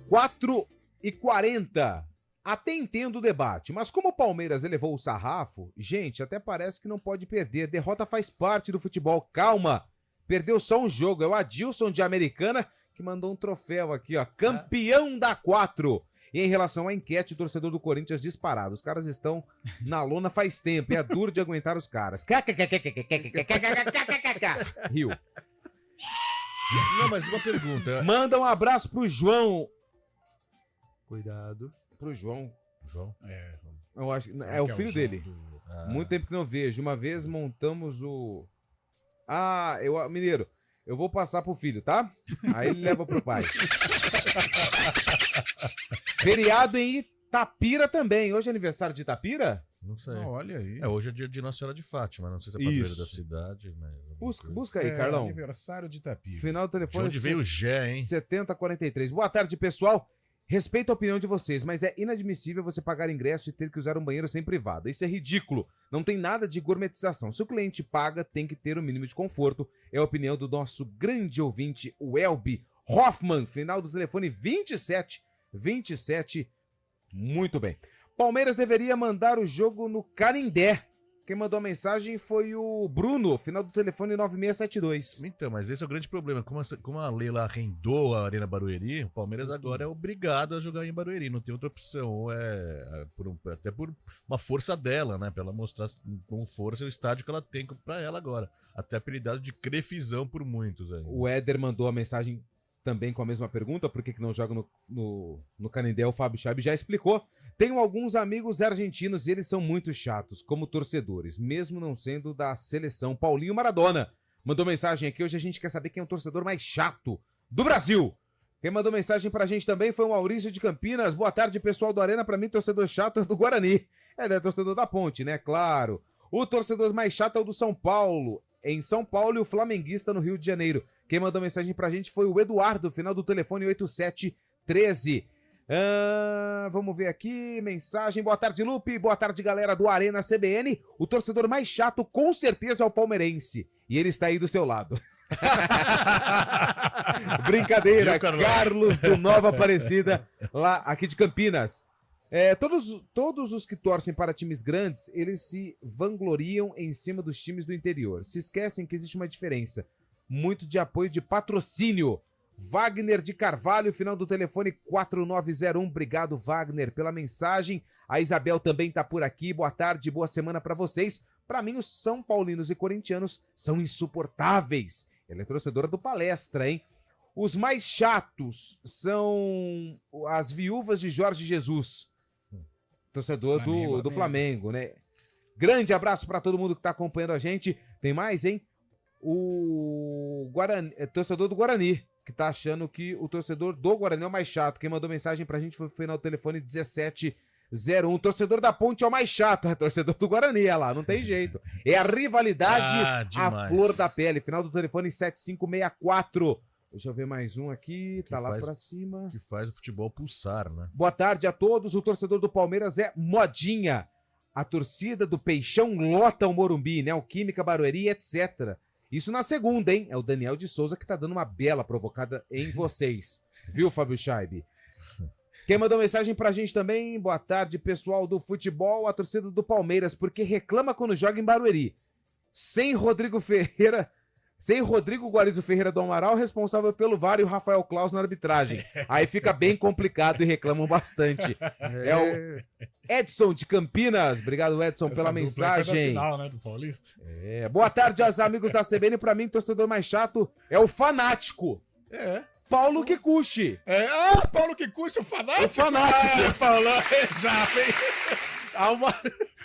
Quatro e 40. Até entendo o debate, mas como o Palmeiras elevou o sarrafo, gente, até parece que não pode perder. Derrota faz parte do futebol. Calma, perdeu só um jogo. É o Adilson de Americana que mandou um troféu aqui, ó. Campeão da 4. E em relação à enquete, o torcedor do Corinthians disparado. Os caras estão na lona faz tempo. É duro de aguentar os caras. Rio. Não, mas uma pergunta. Manda um abraço pro João. Cuidado. Pro João. João? Eu acho que é o filho dele. Muito tempo que não vejo. Uma vez montamos o... Mineiro, eu vou passar pro filho, tá? Aí ele leva pro pai. Feriado em Tapira também. Hoje é aniversário de Tapira? Não sei. Olha aí. Hoje é dia de Nossa Senhora de Fátima. Não sei se é padroeira da cidade. Mas... Busca aí, Carlão. Aniversário de Tapira. Final do telefone. De onde veio o Gé, hein? 7043. Boa tarde, pessoal. Respeito a opinião de vocês, mas é inadmissível você pagar ingresso e ter que usar um banheiro sem privado. Isso é ridículo. Não tem nada de gourmetização. Se o cliente paga, tem que ter o mínimo de conforto. É a opinião do nosso grande ouvinte, o Elbi Hoffman. Final do telefone 27. Muito bem. Palmeiras deveria mandar o jogo no Canindé. Quem mandou a mensagem foi o Bruno, final do telefone 9672. Então, mas esse é o grande problema. Como a Leila arrendou a Arena Barueri, o Palmeiras agora é obrigado a jogar em Barueri. Não tem outra opção. Ou até por uma força dela, né? Pra ela mostrar com força o estádio que ela tem pra ela agora. Até apelidado de Crefizão por muitos. Aí. O Éder mandou a mensagem também com a mesma pergunta, por que não joga no Canindé, o Fábio Chaib já explicou. Tenho alguns amigos argentinos e eles são muito chatos, como torcedores, mesmo não sendo da seleção. Paulinho Maradona mandou mensagem aqui, hoje a gente quer saber quem é o torcedor mais chato do Brasil. Quem mandou mensagem pra gente também foi o Maurício de Campinas. Boa tarde, pessoal do Arena. Pra mim, torcedor chato é do Guarani. É torcedor da Ponte, né? Claro. O torcedor mais chato é o do São Paulo, em São Paulo, e o flamenguista no Rio de Janeiro. Quem mandou mensagem pra gente foi o Eduardo, final do telefone 8713. Vamos ver aqui, mensagem. Boa tarde, Lupe. Boa tarde, galera do Arena CBN. O torcedor mais chato, com certeza, é o palmeirense. E ele está aí do seu lado. Brincadeira, Carlos do Nova Aparecida, lá aqui de Campinas. Todos os que torcem para times grandes, eles se vangloriam em cima dos times do interior. Se esquecem que existe uma diferença. Muito de apoio de patrocínio. Wagner de Carvalho, final do telefone 4901. Obrigado, Wagner, pela mensagem. A Isabel também tá por aqui. Boa tarde, boa semana para vocês. Para mim, os São Paulinos e corintianos são insuportáveis. Ela é torcedora do Palestra, hein? Os mais chatos são as viúvas de Jorge Jesus. Torcedor do Flamengo, né? Grande abraço para todo mundo que tá acompanhando a gente. Tem mais, hein? O Guarani, torcedor do Guarani, que tá achando que o torcedor do Guarani é o mais chato. Quem mandou mensagem pra gente foi o final do telefone 1701. Torcedor da Ponte é o mais chato, é torcedor do Guarani, é lá, não tem jeito. É a rivalidade à flor da pele. Final do telefone 7564. Deixa eu ver mais um aqui, tá lá pra cima. Que faz o futebol pulsar, né? Boa tarde a todos. O torcedor do Palmeiras é modinha. A torcida do Peixão lota o Morumbi, Neoquímica, Barueri, etc. Isso na segunda, hein? É o Daniel de Souza que tá dando uma bela provocada em vocês. Viu, Fábio Chaib? Quem mandou mensagem pra gente também? Boa tarde, pessoal do futebol, a torcida do Palmeiras, porque reclama quando joga em Barueri. Sem Rodrigo Guarizo Ferreira do Amaral, responsável pelo VAR, e o Rafael Claus na arbitragem. Aí fica bem complicado e reclamam bastante. É o Edson de Campinas. Obrigado, Edson, pela mensagem. Final, né, do Paulista. Boa tarde aos amigos da CBN. Pra mim, torcedor mais chato é o fanático. Paulo Kikuchi. Paulo Kikuchi, o fanático. O fanático. Paulo, já, hein?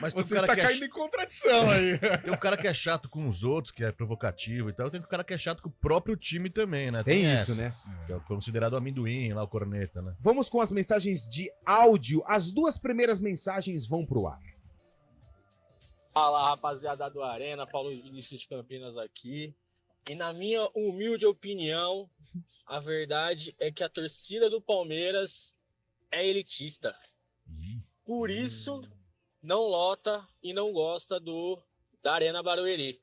Mas você está caindo em contradição aí. Tem um cara que é chato com os outros, que é provocativo e tal. Tem um cara que é chato com o próprio time também, né? Tem isso, né? Que é considerado amendoim, lá o corneta, né? Vamos com as mensagens de áudio. As duas primeiras mensagens vão pro ar. Fala, rapaziada do Arena, Paulo Vinícius de Campinas aqui. E na minha humilde opinião, a verdade é que a torcida do Palmeiras é elitista. Por isso, não lota e não gosta da Arena Barueri.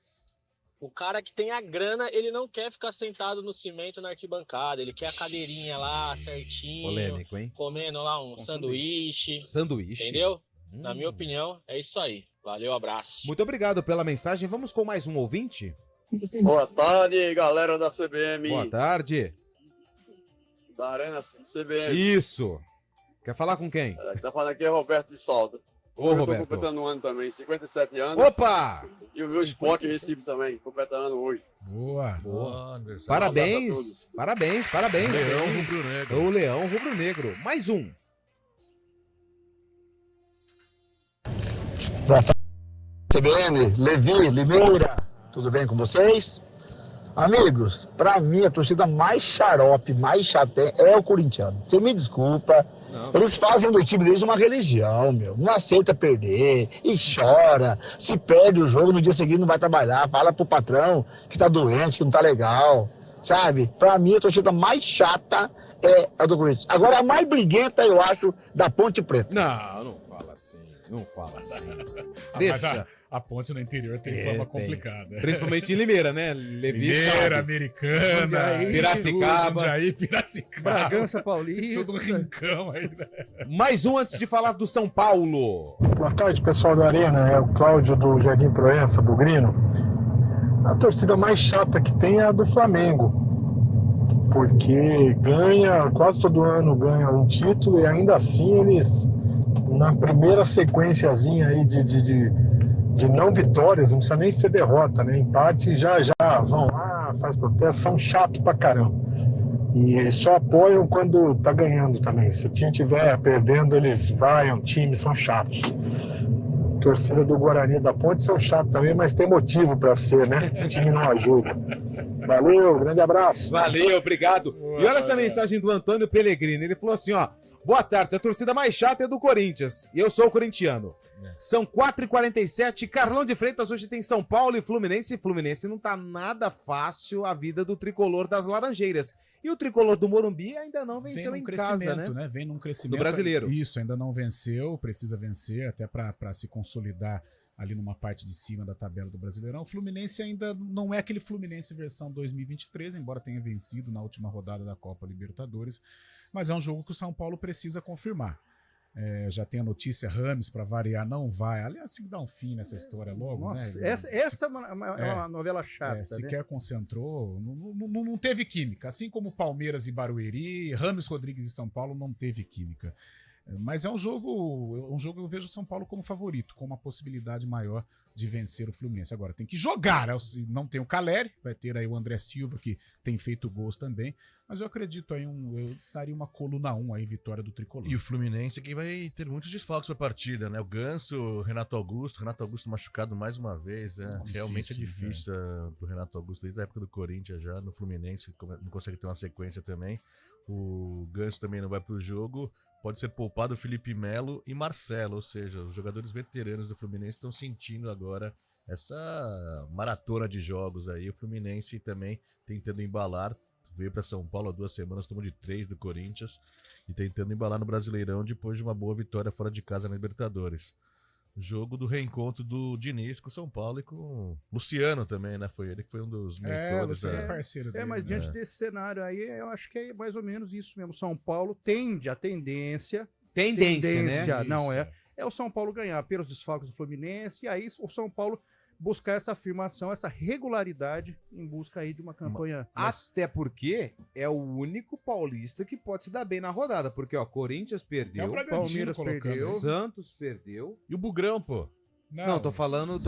O cara que tem a grana, ele não quer ficar sentado no cimento na arquibancada. Ele quer a cadeirinha lá, certinho. Polêmico, hein? Comendo lá um sanduíche. Sanduíche. Entendeu? Na minha opinião, é isso aí. Valeu, abraço. Muito obrigado pela mensagem. Vamos com mais um ouvinte? Boa tarde, galera da CBM. Boa tarde. Da Arena CBM. Isso. Quer falar com quem? Tá falando aqui é Roberto de Salda. Ô, Roberto. Eu tô completando um ano também, 57 anos. Opa! E o meu esporte Recife também, completando ano hoje. Boa. Parabéns. Parabéns. Leão Rubro-Negro. O Leão Rubro-Negro. Mais um. Boa tarde, CBN, Levi, Limeira, tudo bem com vocês? Amigos, pra mim a torcida mais xarope, mais chaté é o corintiano. Você me desculpa, Eles fazem do time deles uma religião, meu. Não aceita perder e chora. Se perde o jogo, no dia seguinte não vai trabalhar. Fala pro patrão que tá doente, que não tá legal. Sabe? Pra mim, a torcida mais chata é a do Corinthians. Agora, a mais briguenta, eu acho, da Ponte Preta. Não fala assim. Não fala assim. Mas a ponte no interior tem fama complicada. Principalmente em Limeira, né? Limeira, Americana, Piracicaba. Bragança Paulista. Tudo um rincão aí. Né? Mais um antes de falar do São Paulo. Boa tarde, pessoal da Arena. É o Cláudio do Jardim Proença, Bugrino. A torcida mais chata que tem é a do Flamengo. Porque ganha, quase todo ano ganha um título e ainda assim eles, na primeira sequenciazinha aí de não vitórias, não precisa nem ser derrota, né? Empate, já vão lá, faz protesto, são chatos pra caramba. E eles só apoiam quando tá ganhando também. Se o time estiver perdendo, eles vaiam, time, são chatos. Torcida do Guarani da Ponte são chatos também, mas tem motivo pra ser, né? O time não ajuda. Valeu, grande abraço. Valeu, obrigado. E olha essa mensagem do Antônio Pellegrini. Ele falou assim, ó. Boa tarde, a torcida mais chata é do Corinthians. E eu sou corintiano. São 4h47. Carlão de Freitas, hoje tem São Paulo e Fluminense. Fluminense não tá nada fácil a vida do tricolor das Laranjeiras. E o tricolor do Morumbi ainda não venceu em casa, né? Vem num crescimento. Do brasileiro. Isso, ainda não venceu, precisa vencer até para se consolidar ali numa parte de cima da tabela do Brasileirão. O Fluminense ainda não é aquele Fluminense versão 2023, embora tenha vencido na última rodada da Copa Libertadores, mas é um jogo que o São Paulo precisa confirmar. Já tem a notícia, Rames, para variar, não vai. Aliás, tem que dar um fim nessa história logo. Nossa, né? Essa é uma novela chata. Sequer concentrou, não teve química. Assim como Palmeiras e Barueri, Rames Rodrigues e São Paulo não teve química. Mas é um jogo eu vejo o São Paulo como favorito, com uma possibilidade maior de vencer o Fluminense. Agora tem que jogar, não tem o Caleri, vai ter aí o André Silva, que tem feito gols também, mas eu acredito aí, eu daria uma coluna 1 aí, vitória do Tricolor. E o Fluminense que vai ter muitos desfalques pra partida, né? O Ganso, o Renato Augusto machucado mais uma vez, né? Nossa, realmente é difícil pro Renato Augusto, desde a época do Corinthians já, no Fluminense, não consegue ter uma sequência também. O Ganso também não vai pro jogo. Pode ser poupado Felipe Melo e Marcelo, ou seja, os jogadores veteranos do Fluminense estão sentindo agora essa maratona de jogos aí. O Fluminense também tentando embalar, veio para São Paulo há 2 semanas, tomou de 3 do Corinthians e tentando embalar no Brasileirão depois de uma boa vitória fora de casa na Libertadores. Jogo do reencontro do Diniz com o São Paulo e com o Luciano também, né? Foi ele que foi um dos mentores. Luciano é parceiro dele. Mas diante desse cenário aí, eu acho que é mais ou menos isso mesmo. São Paulo tende a tendência, né? Não é o São Paulo ganhar pelos desfalques do Fluminense, e aí o São Paulo buscar essa afirmação, essa regularidade em busca aí de uma campanha. Até porque é o único paulista que pode se dar bem na rodada, porque ó, Corinthians perdeu, Palmeiras perdeu, Santos perdeu. E o Bugrão, pô? Não, tô falando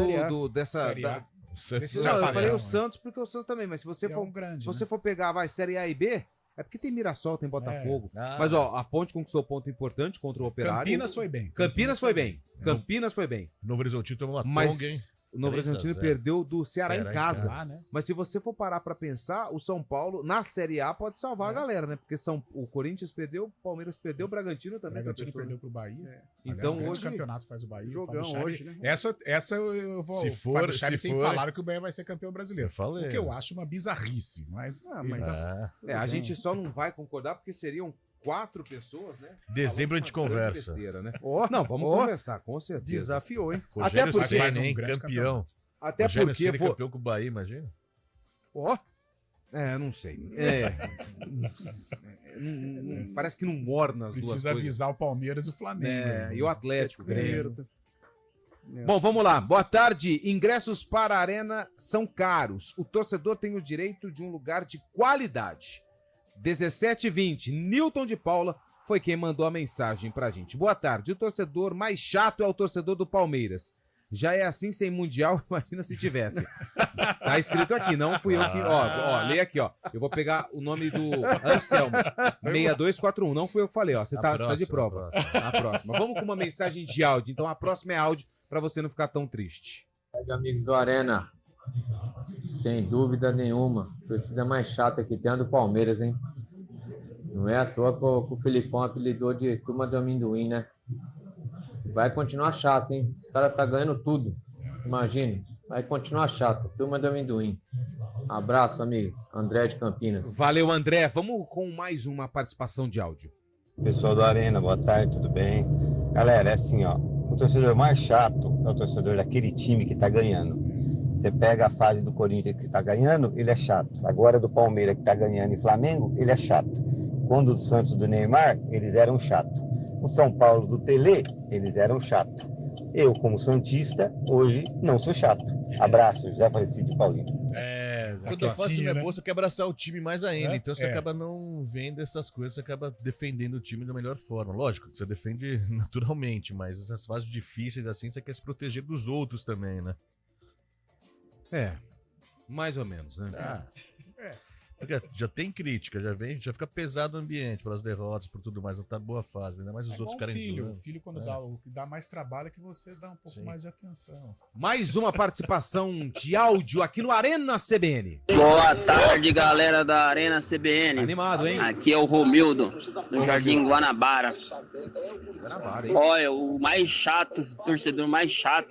dessa... eu falei o Santos porque o Santos também, mas se você for, você for pegar, Série A e B, é porque tem Mirassol, tem Botafogo. Mas ó, a Ponte conquistou ponto importante contra o Operário. Campinas foi bem. Novo Horizontino tomou uma tonga, hein? O Novo Horizontino perdeu do Ceará em casa. Né? Mas se você for parar pra pensar, o São Paulo, na Série A, pode salvar a galera, né? Porque o Corinthians perdeu, o Palmeiras perdeu, o Bragantino também. O Bragantino perdeu pro Bahia. Então aliás, hoje... o campeonato faz o Bahia. Jogão hoje, né? Essa eu vou... Se for, falaram que o Bahia vai ser campeão brasileiro. O que eu acho uma bizarrice. A gente só não vai concordar porque seriam 4 pessoas, né? Dezembro a gente conversa. Besteira, né? Não, vamos conversar, com certeza. Desafiou, hein? Até porque um campeão. Até porque campeão com o Bahia, imagina. Não sei. Parece que não morna as duas coisas. Precisa avisar o Palmeiras e o Flamengo. E o Atlético. Bom, vamos lá. Boa tarde. Ingressos para a Arena são caros. O torcedor tem o direito de um lugar de qualidade. 17h20. Newton de Paula foi quem mandou a mensagem pra gente. Boa tarde. O torcedor mais chato é o torcedor do Palmeiras. Já é assim sem Mundial, imagina se tivesse. Tá escrito aqui, não fui eu que... Lê aqui, ó. Eu vou pegar o nome do Anselmo. 6241, não fui eu que falei, ó. Você tá de prova. A próxima. Vamos com uma mensagem de áudio. Então a próxima é áudio pra você não ficar tão triste. Amigos do Arena, sem dúvida nenhuma, a torcida mais chata que tem é a do Palmeiras, hein? Não é à toa que o Felipão apelidou de turma do amendoim, né? Vai continuar chato, hein? Esse cara tá ganhando tudo. Imagina. Vai continuar chato. Turma do amendoim. Abraço, amigos. André de Campinas. Valeu, André. Vamos com mais uma participação de áudio. Pessoal do Arena, boa tarde, tudo bem? Galera, é assim, ó. O torcedor mais chato é o torcedor daquele time que tá ganhando. Você pega a fase do Corinthians que tá ganhando, ele é chato. Agora do Palmeiras que tá ganhando e Flamengo, ele é chato. Quando do Santos do Neymar, eles eram chato. O São Paulo do Tele, eles eram chato. Eu, como santista, hoje não sou chato. Abraço, José Aparecido de Paulino. Quando a fase não é né? boa, você quer abraçar o time mais ainda. É, Então você é. acaba não vendo essas coisas, você acaba defendendo o time da melhor forma. Lógico, você defende naturalmente, mas essas fases difíceis assim, você quer se proteger dos outros também, né? Mais ou menos, né? Porque já tem crítica, já fica pesado o ambiente pelas derrotas, por tudo mais, não tá boa fase, ainda mais os outros igual querem o filho quando o que dá mais trabalho é que você dá um pouco mais de atenção. Mais uma participação de áudio aqui no Arena CBN. Boa tarde, galera da Arena CBN. Animado, hein? Aqui é o Romildo, do Jardim Guanabara. Guanabara, hein? Olha, o mais chato, o torcedor mais chato.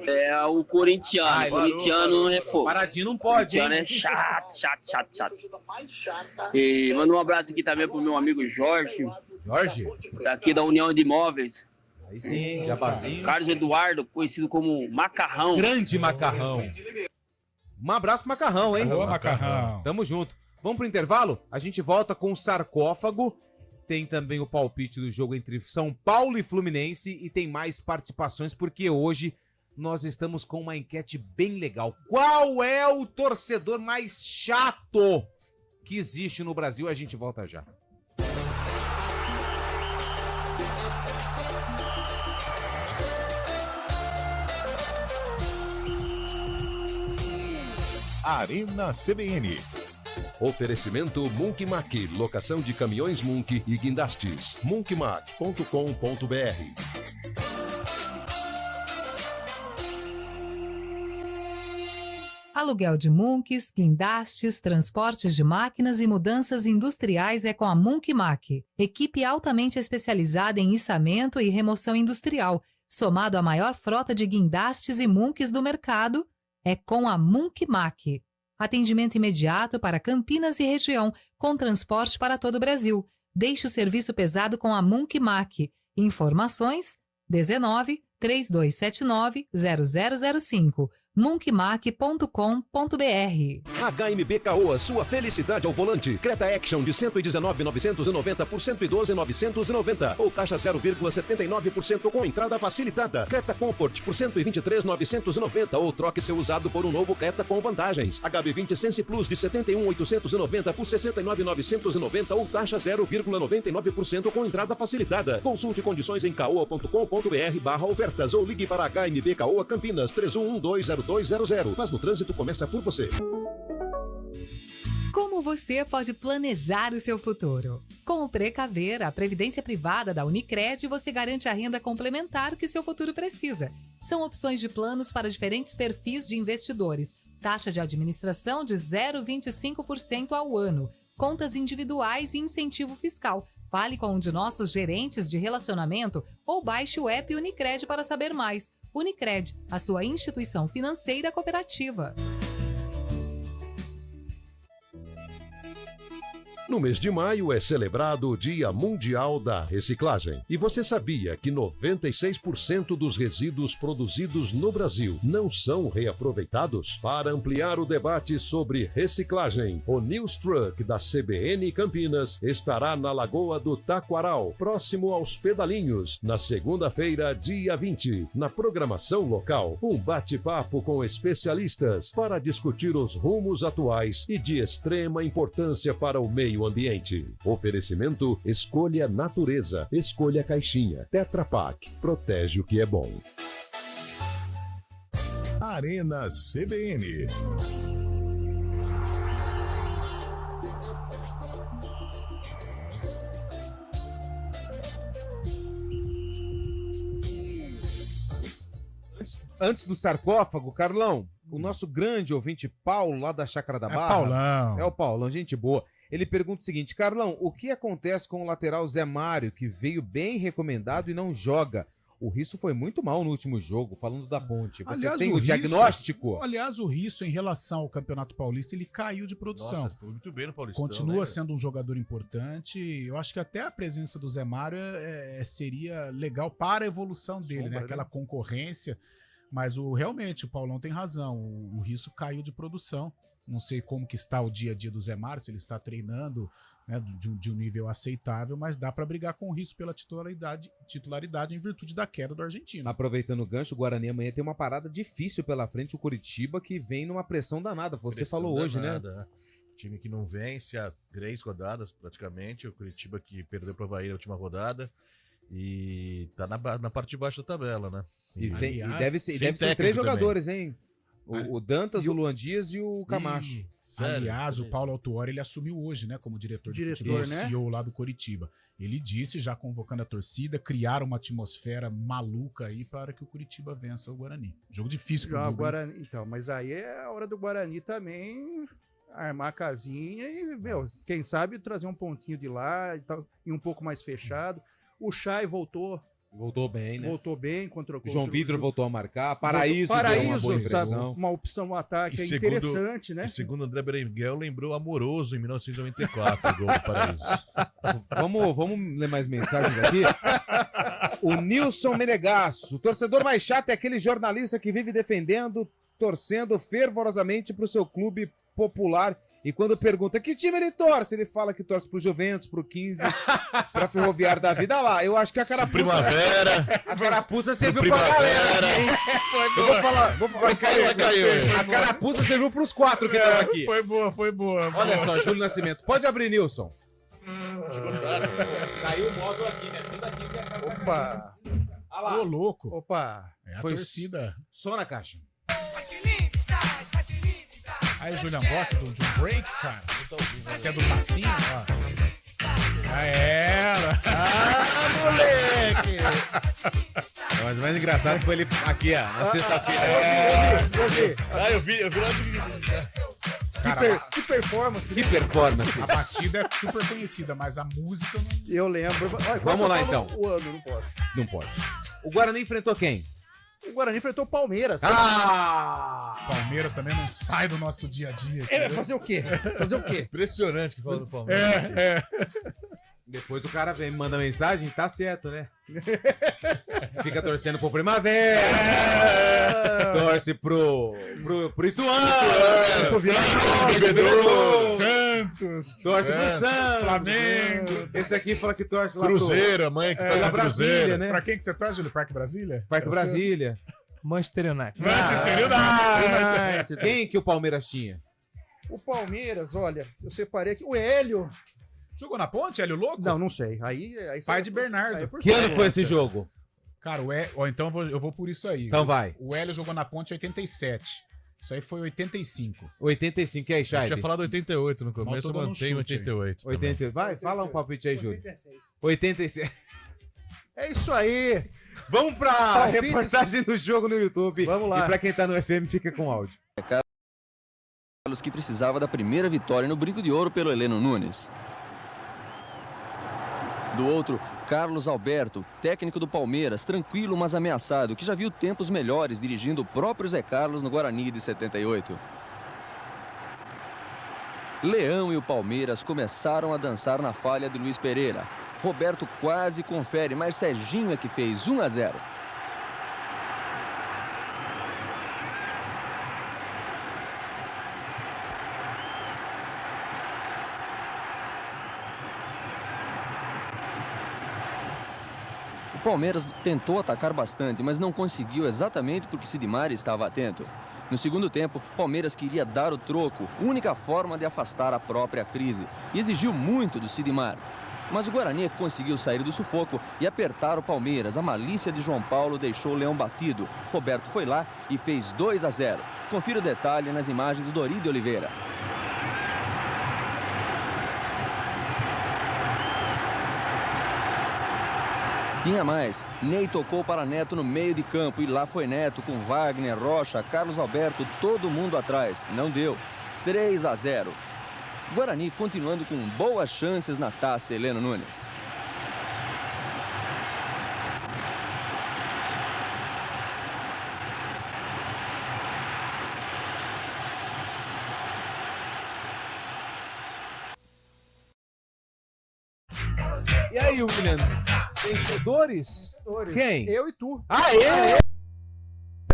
É o corintiano. Ai, O corintiano é fogo. Paradinho não pode, hein? O corintiano é chato. E manda um abraço aqui também pro meu amigo Jorge. Jorge? Daqui da União de Imóveis. Aí sim, Jabazinho. Carlos Eduardo, conhecido como Macarrão. Grande Macarrão. Um abraço pro Macarrão, hein? Alô, Macarrão. Tamo junto. Vamos pro intervalo? A gente volta com o sarcófago. Tem também o palpite do jogo entre São Paulo e Fluminense. E tem mais participações, porque hoje nós estamos com uma enquete bem legal. Qual é o torcedor mais chato que existe no Brasil? A gente volta já. Arena CBN. Oferecimento Munk Mac, locação de caminhões Munk e guindastes. munkmac.com.br. Aluguel de Munks, guindastes, transportes de máquinas e mudanças industriais é com a Munk Mac. Equipe altamente especializada em içamento e remoção industrial, somado à maior frota de guindastes e Munks do mercado, é com a Munk Mac. Atendimento imediato para Campinas e região, com transporte para todo o Brasil. Deixe o serviço pesado com a Munk Mac. Informações 19 3279 0005. munkmac.com.br. HMB Caoa, sua felicidade ao volante. Creta Action de 119.990 por 112.990 ou taxa 0,79% com entrada facilitada. Creta Comfort por 123.990 ou troque seu usado por um novo Creta com vantagens. HB20 Sense Plus de 71.890 por 69.990 ou taxa 0,99% com entrada facilitada. Consulte condições em caoa.com.br/ofertas ou ligue para HMB Caoa Campinas 31120200. Mas no trânsito começa por você. Como você pode planejar o seu futuro? Com o Precaver, a previdência privada da Unicred, você garante a renda complementar que seu futuro precisa. São opções de planos para diferentes perfis de investidores. Taxa de administração de 0,25% ao ano. Contas individuais e incentivo fiscal. Fale com um de nossos gerentes de relacionamento ou baixe o app Unicred para saber mais. Unicred, a sua instituição financeira cooperativa. No mês de maio é celebrado o Dia Mundial da Reciclagem. E você sabia que 96% dos resíduos produzidos no Brasil não são reaproveitados? Para ampliar o debate sobre reciclagem, o News Truck da CBN Campinas estará na Lagoa do Taquaral, próximo aos Pedalinhos, na segunda-feira, dia 20. Na programação local, um bate-papo com especialistas para discutir os rumos atuais e de extrema importância para o meio ambiente. Oferecimento: escolha natureza, escolha caixinha. Tetra Pak, protege o que é bom. Arena CBN. Antes do sarcófago, Carlão, O nosso grande ouvinte Paulo, lá da Chácara da Barra. Paulão. É o Paulão, gente boa. Ele pergunta o seguinte: Carlão, o que acontece com o lateral Zé Mário, que veio bem recomendado e não joga? O Risso foi muito mal no último jogo, falando da Ponte. Você tem o diagnóstico? Aliás, o Risso, em relação ao Campeonato Paulista, ele caiu de produção. Nossa, foi muito bem no Paulistão. Continua né, sendo um jogador importante. Eu acho que até a presença do Zé Mário seria legal para a evolução dele, né? Aquela concorrência. Mas realmente, o Paulão tem razão. O Risso caiu de produção. Não sei como que está o dia a dia do Zé Mário, se ele está treinando, né, de um nível aceitável, mas dá para brigar com o Risso pela titularidade em virtude da queda do argentino. Aproveitando o gancho, o Guarani amanhã tem uma parada difícil pela frente, o Curitiba, que vem numa pressão danada. Você falou hoje, danada, né? Time que não vence há 3 rodadas, praticamente. O Curitiba que perdeu para o Bahia na última rodada. E tá na parte de baixo da tabela, né? E deve ser 3 jogadores, hein? O Dantas, o Luan Dias e o Camacho. Aliás, o Paulo Autuori, ele assumiu hoje, né, como diretor de futebol, né? CEO lá do Curitiba. Ele disse, já convocando a torcida, criar uma atmosfera maluca aí para que o Curitiba vença o Guarani. Jogo difícil pro Guarani. Então, mas aí é a hora do Guarani também armar a casinha e, quem sabe trazer um pontinho de lá e um pouco mais fechado. O Chay voltou. Voltou bem, né? Voltou bem contra o João Vidro voltou a marcar. Paraíso deu uma boa impressão. Uma opção no ataque interessante, né? E segundo André Berenguel, lembrou Amoroso em 1994, o gol do Paraíso. Vamos ler mais mensagens aqui. O Nilson Menegasso. O torcedor mais chato é aquele jornalista que vive defendendo, torcendo fervorosamente para o seu clube popular. E quando pergunta que time ele torce, ele fala que torce pro Juventus, pro 15, pra Ferroviário da Vida. Olha lá, eu acho que a carapuça... Primavera. A carapuça serviu pra galera, hein? Eu vou falar... Vai cair. A carapuça serviu pros 4 que estão aqui. Foi boa. Olha só, Júlio Nascimento. Pode abrir, Nilson. Caiu o módulo aqui, né? Senta aqui que é a casa. Opa! Olha lá. Ô, louco. Opa! É a torcida. Só na caixa. Aí, Julião, gosta de um break, cara? Você é do passinho, ó. Já era. Moleque! Mas o mais engraçado foi ele aqui, ó, na sexta-feira. Eu vi lá Que performance. Que performance. A batida é super conhecida, mas a música não... Eu lembro. Vamos lá, então. O ano, não pode. Não pode. O Guarani enfrentou quem? O Guarani enfrentou o Palmeiras. Palmeiras também não sai do nosso dia a dia. Fazer o quê? Impressionante que fala do Palmeiras. Depois o cara vem, manda mensagem, tá certo, né? Fica torcendo pro Primavera. Torce pro Ituano. Santos. Torce pro Santos. Flamengo. Esse aqui fala que torce lá Cruzeiro, a mãe que torce pro Brasília, né? Pra quem que você torce, Júlio? Parque Brasília? Parque Brasília. Manchester United. Manchester United. Quem que o Palmeiras tinha? O Palmeiras, olha, eu separei aqui. O Hélio. Jogou na Ponte, Hélio Louco? Não sei. Aí pai de Bernardo. Que ano foi esse jogo? Cara, então eu vou por isso aí. Então vai. O Hélio jogou na Ponte em 87. Isso aí foi 85. 85, e aí, Chay? Eu tinha falado 88 no começo, eu mantenho 88. 88. Vai, fala um palpite aí, Júlio. 86. É isso aí. Vamos pra reportagem do jogo no YouTube. Vamos lá. E pra quem tá no FM, fica com áudio. Carlos que precisava da primeira vitória no Brinco de Ouro pelo Heleno Nunes. Do outro, Carlos Alberto, técnico do Palmeiras, tranquilo, mas ameaçado, que já viu tempos melhores dirigindo o próprio Zé Carlos no Guarani de 78. Leão e o Palmeiras começaram a dançar na falha de Luiz Pereira. Roberto quase confere, mas Serginho é que fez 1-0. O Palmeiras tentou atacar bastante, mas não conseguiu exatamente porque Sidmar estava atento. No segundo tempo, Palmeiras queria dar o troco, única forma de afastar a própria crise, e exigiu muito do Sidmar. Mas o Guarani conseguiu sair do sufoco e apertar o Palmeiras. A malícia de João Paulo deixou o Leão batido. Roberto foi lá e fez 2-0. Confira o detalhe nas imagens do Dori de Oliveira. Tinha mais. Ney tocou para Neto no meio de campo e lá foi Neto com Wagner, Rocha, Carlos Alberto, todo mundo atrás. Não deu. 3-0. Guarani continuando com boas chances na taça Heleno Nunes. E aí, William? Vencedores? Quem? Eu e tu.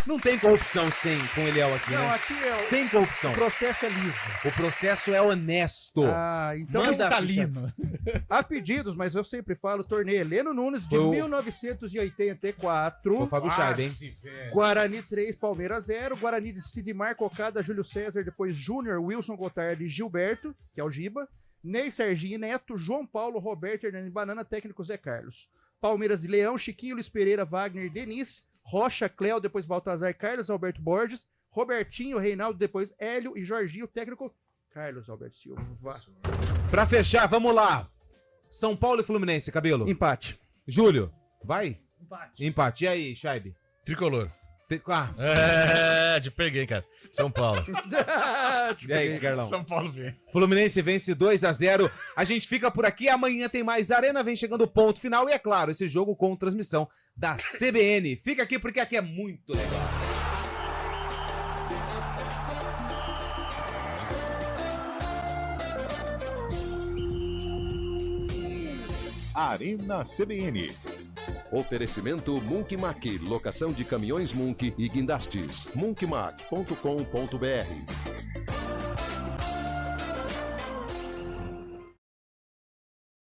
Não tem corrupção com o Eliel aqui, Não, né? aqui é sem corrupção. O processo é liso. O processo é honesto. Então Cristalino. Há pedidos, mas eu sempre falo, torneio Heleno Nunes de Foi o- 1984. Foi o Fábio Scheibe, hein? Guarani 3, Palmeiras 0. Guarani de Sidmar, Cocada, Júlio César, depois Júnior, Wilson Gotardi e Gilberto, que é o Giba. Ney, Serginho, Neto, João Paulo, Roberto, Hernani Banana, técnico Zé Carlos. Palmeiras de Leão, Chiquinho, Luiz Pereira, Wagner, Denis, Rocha, Cléo, depois Baltazar, Carlos Alberto Borges, Robertinho, Reinaldo, depois Hélio e Jorginho, técnico Carlos Alberto Silva. Pra fechar, vamos lá. São Paulo e Fluminense, Cabelo. Empate. Júlio, vai? Empate. E aí, Scheibe? Tricolor. É, te peguei, cara. São Paulo. E aí, Carlão? São Paulo vence. Fluminense vence 2-0. A gente fica por aqui. Amanhã tem mais Arena. Vem chegando o ponto final. E é claro, esse jogo com transmissão da CBN. Fica aqui porque aqui é muito legal. Arena CBN. Oferecimento Munk Mac, locação de caminhões Munk e guindastes. Munkmac.com.br